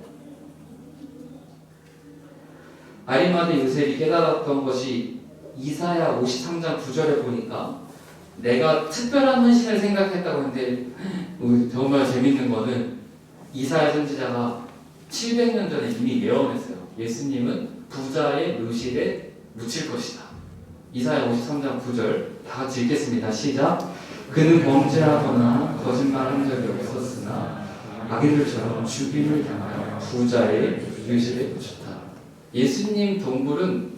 Speaker 3: 아리마대 요셉이 깨달았던 것이 이사야 53장 9절에 보니까 내가 특별한 헌신을 생각했다고 했는데 정말 재밌는 거는 이사야 선지자가 700년 전에 이미 예언했어요. 예수님은 부자의 묘실에 묻힐 것이다. 이사야 53장 9절 다 같이 읽겠습니다. 시작. 그는 범죄하거나 거짓말한 적이 없었으나 악인들처럼 죽임을 당하여 부자의 묘실에 묻혔다. 예수님 동굴은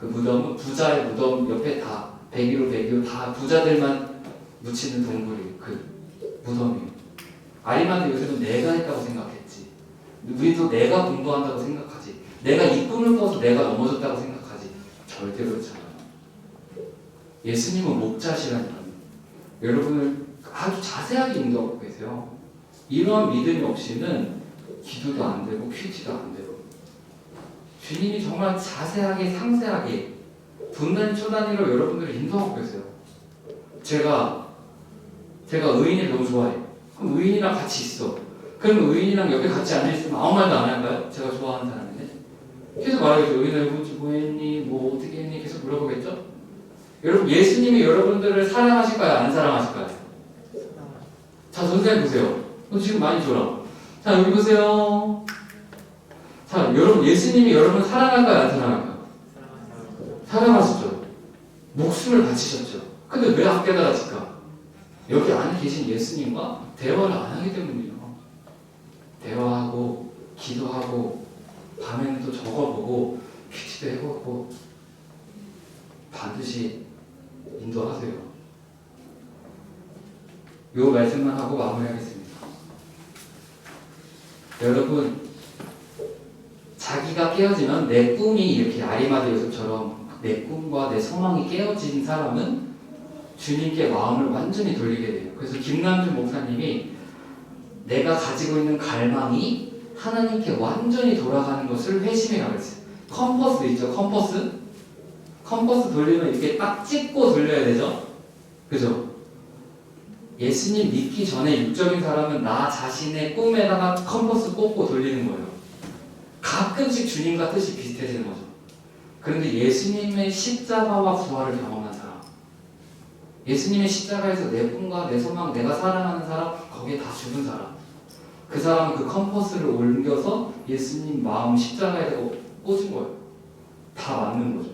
Speaker 3: 그 무덤은 부자의 무덤 옆에 다 100km 다 부자들만 묻히는 동굴이 그 무덤이에요. 아리마대 요셉은 내가 했다고 생각했지. 우리도 내가 공부한다고 생각하지. 내가 이 꿈을 꿔서 내가 넘어졌다고 생각하지. 절대 그렇지 않아요. 예수님은 목자시라니까. 여러분을 아주 자세하게 인도하고 계세요. 이러한 믿음이 없이는 기도도 안 되고 퀴즈도 안 되고 주님이 정말 자세하게 상세하게 분단 초단위로 여러분들을 인도하고 계세요. 제가 의인을 너무 좋아해요. 그럼 의인이랑 같이 있어. 그럼 의인이랑 옆에 같이 앉아있으면 아무 말도 안 할까요? 제가 좋아하는 사람인데 계속 말하겠죠. 의인아 뭐 했니? 뭐 어떻게 했니? 계속 물어보겠죠? 여러분 예수님이 여러분들을 사랑하실까요? 안 사랑하실까요? 자 선생님 보세요. 지금 많이 졸아. 자 여기 보세요. 자 여러분 예수님이 여러분을 사랑할까요? 안 사랑할까요? 사랑하시죠. 목숨을 바치셨죠. 근데 왜 안 깨달아질까? 여기 안에 계신 예수님과 대화를 안 하기 때문이에요. 대화하고 기도하고 밤에는 또 적어보고 퀴즈도 해보고 반드시 인도하세요. 요 말씀만 하고 마무리하겠습니다. 여러분 자기가 깨어지면 내 꿈이 이렇게 아리마대 요셉처럼 내 꿈과 내 소망이 깨어진 사람은 주님께 마음을 완전히 돌리게 돼요. 그래서 김남준 목사님이 내가 가지고 있는 갈망이 하나님께 완전히 돌아가는 것을 회심해 가르쳐요. 컴퍼스 있죠? 컴퍼스 돌리면 이렇게 딱 찍고 돌려야 되죠? 그죠? 예수님 믿기 전에 육적인 사람은 나 자신의 꿈에다가 컴퍼스 꽂고 돌리는 거예요. 가끔씩 주님과 뜻이 비슷해지는 거죠. 그런데 예수님의 십자가와 부활을 경험한 사람, 예수님의 십자가에서 내 꿈과 내 소망, 내가 사랑하는 사람, 거기에 다 죽은 사람, 그 사람은 그 컴퍼스를 옮겨서 예수님 마음 십자가에다가 꽂은 거예요. 다 맞는 거죠.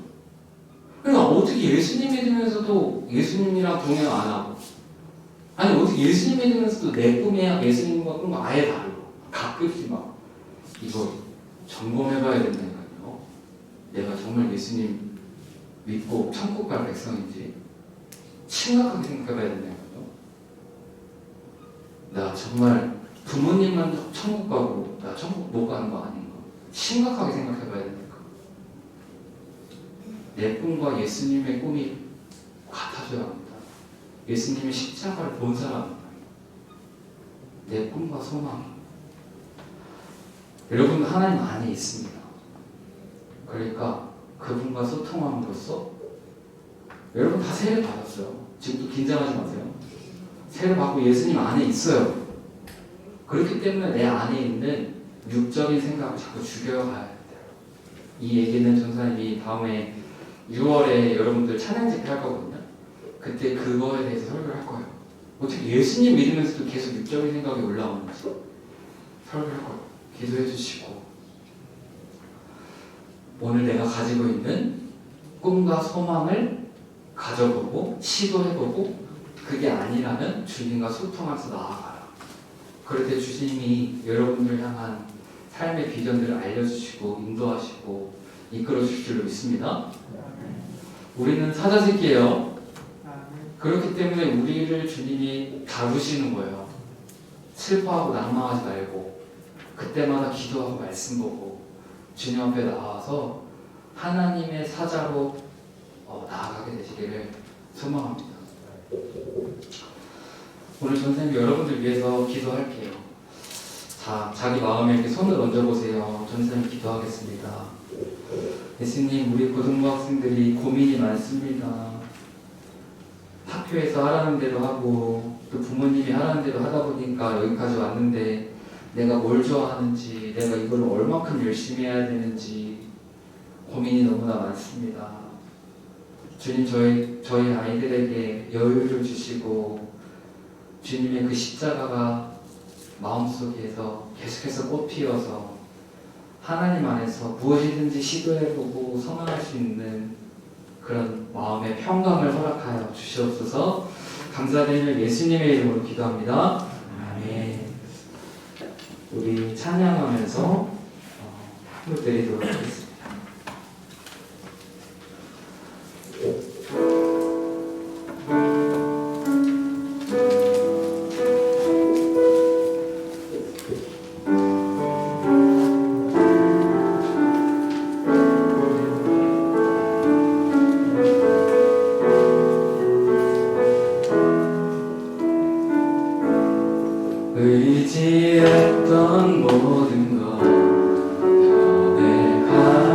Speaker 3: 그러니까 어떻게 예수님 믿으면서도 예수님이랑 동행 안 하고, 아니 어떻게 예수님 믿으면서도 내 꿈이야 예수님과 꿈과 아예 다르고, 가끔씩 막 이거 점검해봐야 된다니까요. 내가 정말 예수님 믿고 천국 갈 백성인지 심각하게 생각해봐야 된다니까요. 나 정말 부모님만 천국 가고 나 천국 못 가는 거 아닌가? 심각하게 생각해봐야 된다니까. 내 꿈과 예수님의 꿈이 같아져야 합니다. 예수님의 십자가를 본 사람입니다. 내 꿈과 소망. 여러분 하나님 안에 있습니다. 그러니까 그분과 소통함으로써 여러분 다 세례 받았어요. 지금도 긴장하지 마세요. 세를 받고 예수님 안에 있어요. 그렇기 때문에 내 안에 있는 육적인 생각을 자꾸 죽여가야 돼요. 이 얘기는 전사님이 다음에 6월에 여러분들 찬양 집회 할 거거든요. 그때 그거에 대해서 설교를 할 거예요. 어떻게 예수님 믿으면서도 계속 육적인 생각이 올라오는지 설교를 할 거예요. 기도해 주시고, 오늘 내가 가지고 있는 꿈과 소망을 가져보고 시도해보고, 그게 아니라면 주님과 소통하면서 나아가라. 그럴 때 주님이 여러분들 향한 삶의 비전들을 알려주시고 인도하시고 이끌어 주실 줄로 믿습니다. 우리는 사자새끼예요. 그렇기 때문에 우리를 주님이 다루시는 거예요. 슬퍼하고 낭망하지 말고 그때마다 기도하고 말씀 보고 주님 앞에 나와서 하나님의 사자로 나아가게 되시기를 소망합니다. 오늘 전사님 여러분들 위해서 기도할게요. 자, 자기 마음에 이렇게 손을 얹어보세요. 전사님 기도하겠습니다. 예수님, 우리 고등부 학생들이 고민이 많습니다. 학교에서 하라는 대로 하고 또 부모님이 하라는 대로 하다 보니까 여기까지 왔는데 내가 뭘 좋아하는지, 내가 이걸 얼마큼 열심히 해야 되는지 고민이 너무나 많습니다. 주님, 저희 아이들에게 여유를 주시고 주님의 그 십자가가 마음속에서 계속해서 꽃피어서 하나님 안에서 무엇이든지 시도해보고 선언할 수 있는 그런 마음의 평강을 허락하여 주시옵소서. 감사드리며 예수님의 이름으로 기도합니다. 아멘. 우리 찬양하면서 힘을 드리도록 하겠습니다. 의지했던 모든 것 변해가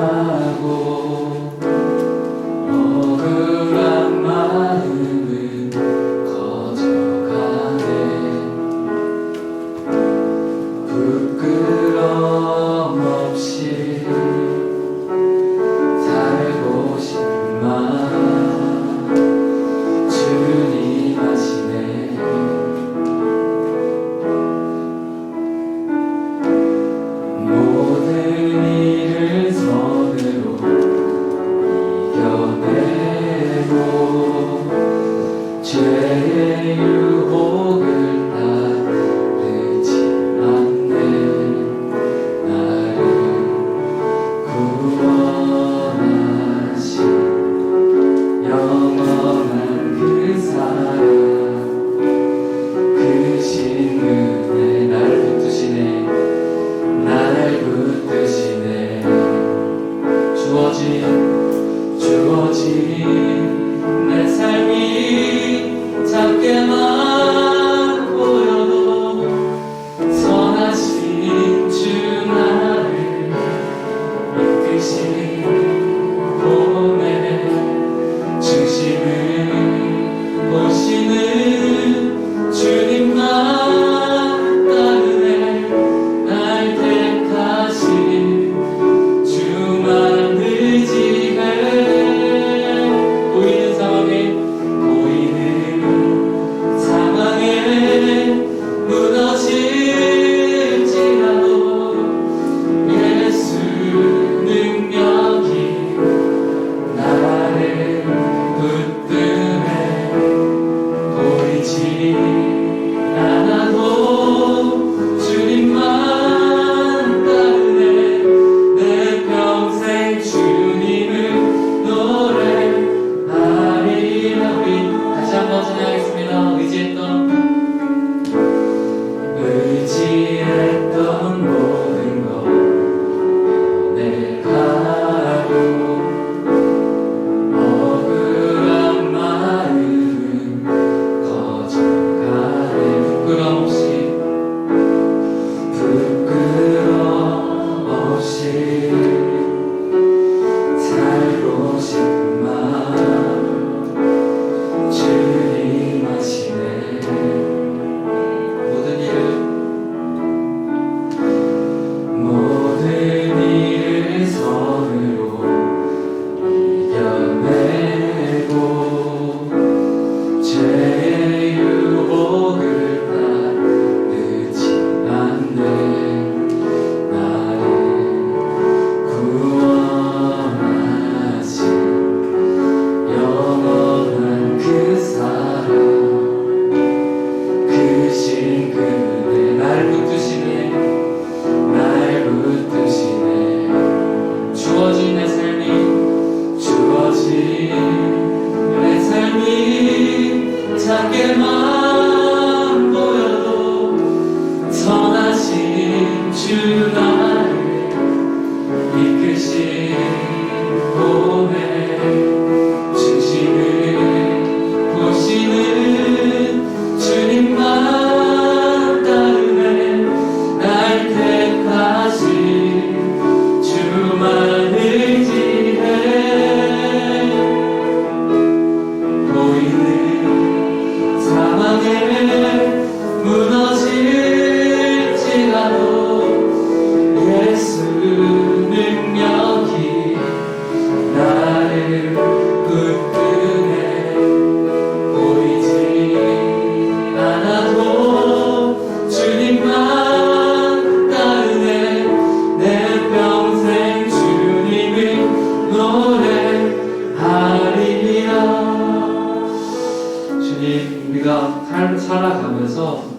Speaker 3: 우리가 살아가면서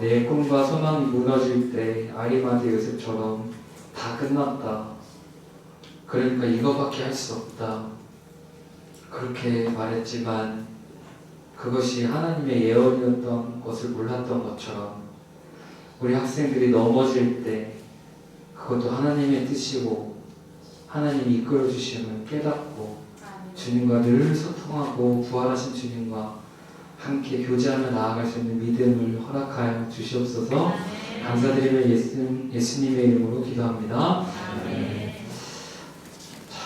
Speaker 3: 내 꿈과 소망이 무너질 때 아리마대 요셉처럼 다 끝났다. 그러니까 이거밖에 할 수 없다. 그렇게 말했지만 그것이 하나님의 예언이었던 것을 몰랐던 것처럼 우리 학생들이 넘어질 때 그것도 하나님의 뜻이고 하나님이 이끌어 주심을 깨닫고 주님과 늘 소통하고 부활하신 주님과 함께 교제하며 나아갈 수 있는 믿음을 허락하여 주시옵소서. 감사드리며 예수님의 이름으로 기도합니다. 자,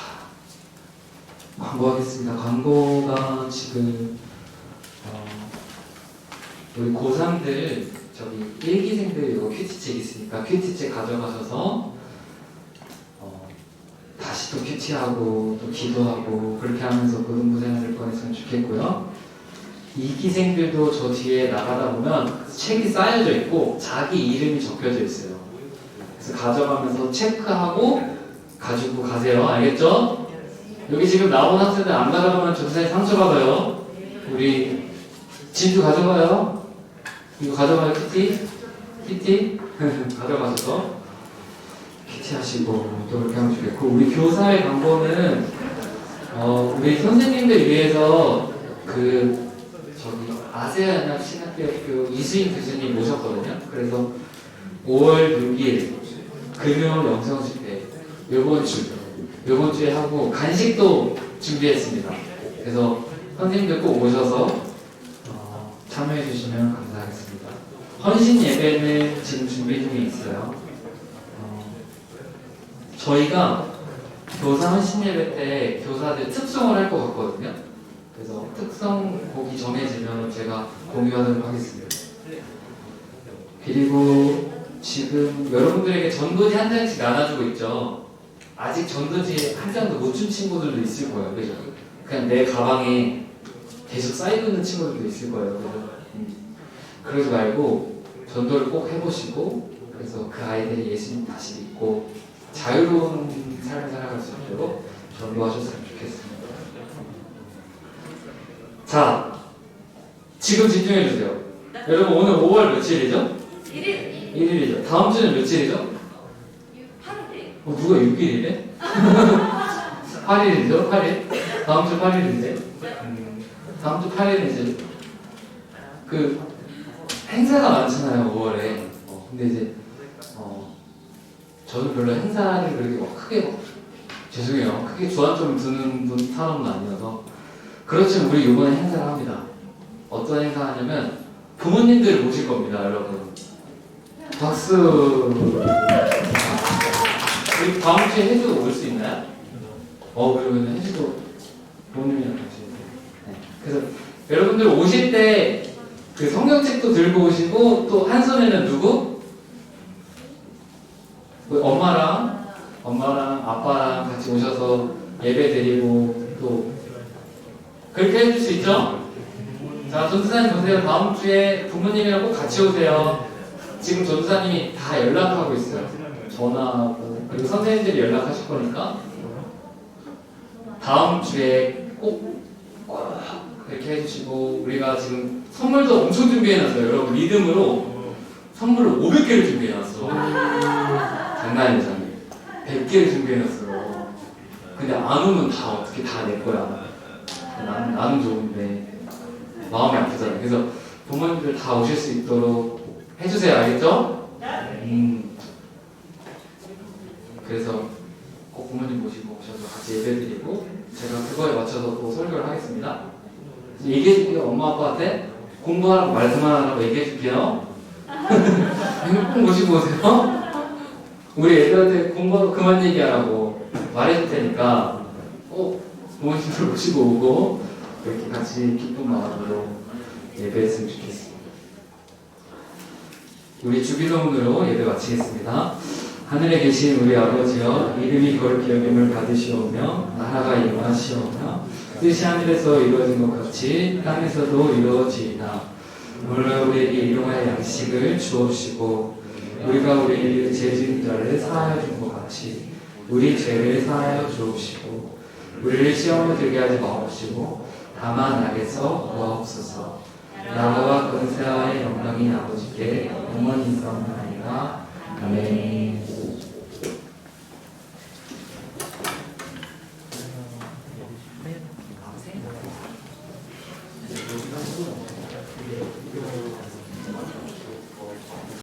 Speaker 3: 광고하겠습니다. 광고가 지금 우리 고3들 저기 일기생들 이거 큐티책 있으니까 큐티책 가져가셔서 다시 또 큐티하고 또 기도하고 그렇게 하면서 고등부생활을 보냈으면 좋겠고요. 이기생들도 저 뒤에 나가다 보면 책이 쌓여져 있고 자기 이름이 적혀져 있어요. 그래서 가져가면서 체크하고 가지고 가세요. 알겠죠? 여기 지금 나온 학생들 안 가져가면 전사에 상처받아요. 우리 진주 가져가요. 이거 가져가요. 키티 가져가셔서 키티 하시고 또 그렇게 하면 좋겠고, 우리 교사의 광고는 우리 선생님들 위해서 그 저기 아세아나 신학대학교 이수인 교수님 모셨거든요. 그래서 5월 6일 금요 영성 집회 요번 주에 하고 간식도 준비했습니다. 그래서 선생님들 꼭 오셔서 참여해 주시면 감사하겠습니다. 헌신 예배는 지금 준비 중에 있어요. 저희가 교사 헌신 예배 때 교사들 특송을 할 것 같거든요. 그래서 특성곡이 정해지면 제가 공유하도록 하겠습니다. 그리고 지금 여러분들에게 전도지 한 장씩 나눠주고 있죠. 아직 전도지 한 장도 못 준 친구들도 있을 거예요. 그죠? 그냥 내 가방에 계속 쌓이고 있는 친구들도 있을 거예요. 그래서 그러지 말고 전도를 꼭 해보시고, 그래서 그 아이들이 예수님 다시 믿고 자유로운 삶을 살아갈 수 있도록 전도하셨으면 좋겠습니다. 자, 지금 집중해 주세요. 여러분, 오늘 5월 며칠이죠? 1일이죠. 다음 주는 며칠이죠? 8일. 누가 6일이래? 8일이죠? 8일? 다음 주 8일인데? 다음 주 8일은 이제 그 행사가 많잖아요, 5월에. 근데 이제 저는 별로 행사를 그렇게 크게 죄송해요. 크게 주안점을 두는 사람은 아니어서. 그렇지만 우리 이번에 행사를 합니다. 어떤 행사 하냐면 부모님들을 모실 겁니다, 여러분. 박수. 우리 다음 주에 혜주도 올 수 있나요? 그러면 혜주도 부모님이랑 같이. 네. 그래서 여러분들 오실 때 그 성경책도 들고 오시고, 또 한 손에는 누구? 엄마랑 아빠랑 같이 오셔서 예배 드리고 또 그렇게 해줄 수 있죠? 자, 전도사님 보세요. 다음 주에 부모님이랑 꼭 같이 오세요. 지금 전도사님이 다 연락하고 있어요. 전화하고, 그리고 선생님들이 연락하실 거니까 다음 주에 꼭 이렇게 해주시고, 우리가 지금 선물도 엄청 준비해놨어요. 여러분, 믿음으로 선물을 500개를 준비해놨어. 장난이에요, 장난. 100개를 준비해놨어요. 근데 안 오면 다 어떻게 다 내 거야. 나는 좋은데 마음이 아프잖아요. 그래서 부모님들 다 오실 수 있도록 해주세요. 알겠죠? 그래서 꼭 부모님 모시고 오셔서 같이 예배드리고, 제가 그거에 맞춰서 또 설교를 하겠습니다. 얘기해줄게요. 엄마 아빠한테 공부하라고 말씀하라고 얘기해줄게요. 꼭 모시고 오세요. 우리 애들한테 공부하고 그만 얘기하라고 말해줄 테니까 부모님들 모시고 오고 이렇게 같이 기쁜 마음으로 예배했으면 좋겠습니다. 우리 주기도문으로 예배 마치겠습니다. 하늘에 계신 우리 아버지여, 이름이 거룩히 여김을 받으시오며 나라가 임하시오며 뜻이 하늘에서 이루어진 것 같이 땅에서도 이루어지이다. 오늘 우리에게 일용할 양식을 주옵시고, 우리가 우리 죄 지은 자를 사하여 준 것 같이 우리 죄를 사하여 주옵시고, 우리를 시험에 들게 하지 마옵시고 다만 악에서 구하옵소서. 나무와 권세와의 영광이 아버지께 영원히 있사옵나이다. 아멘.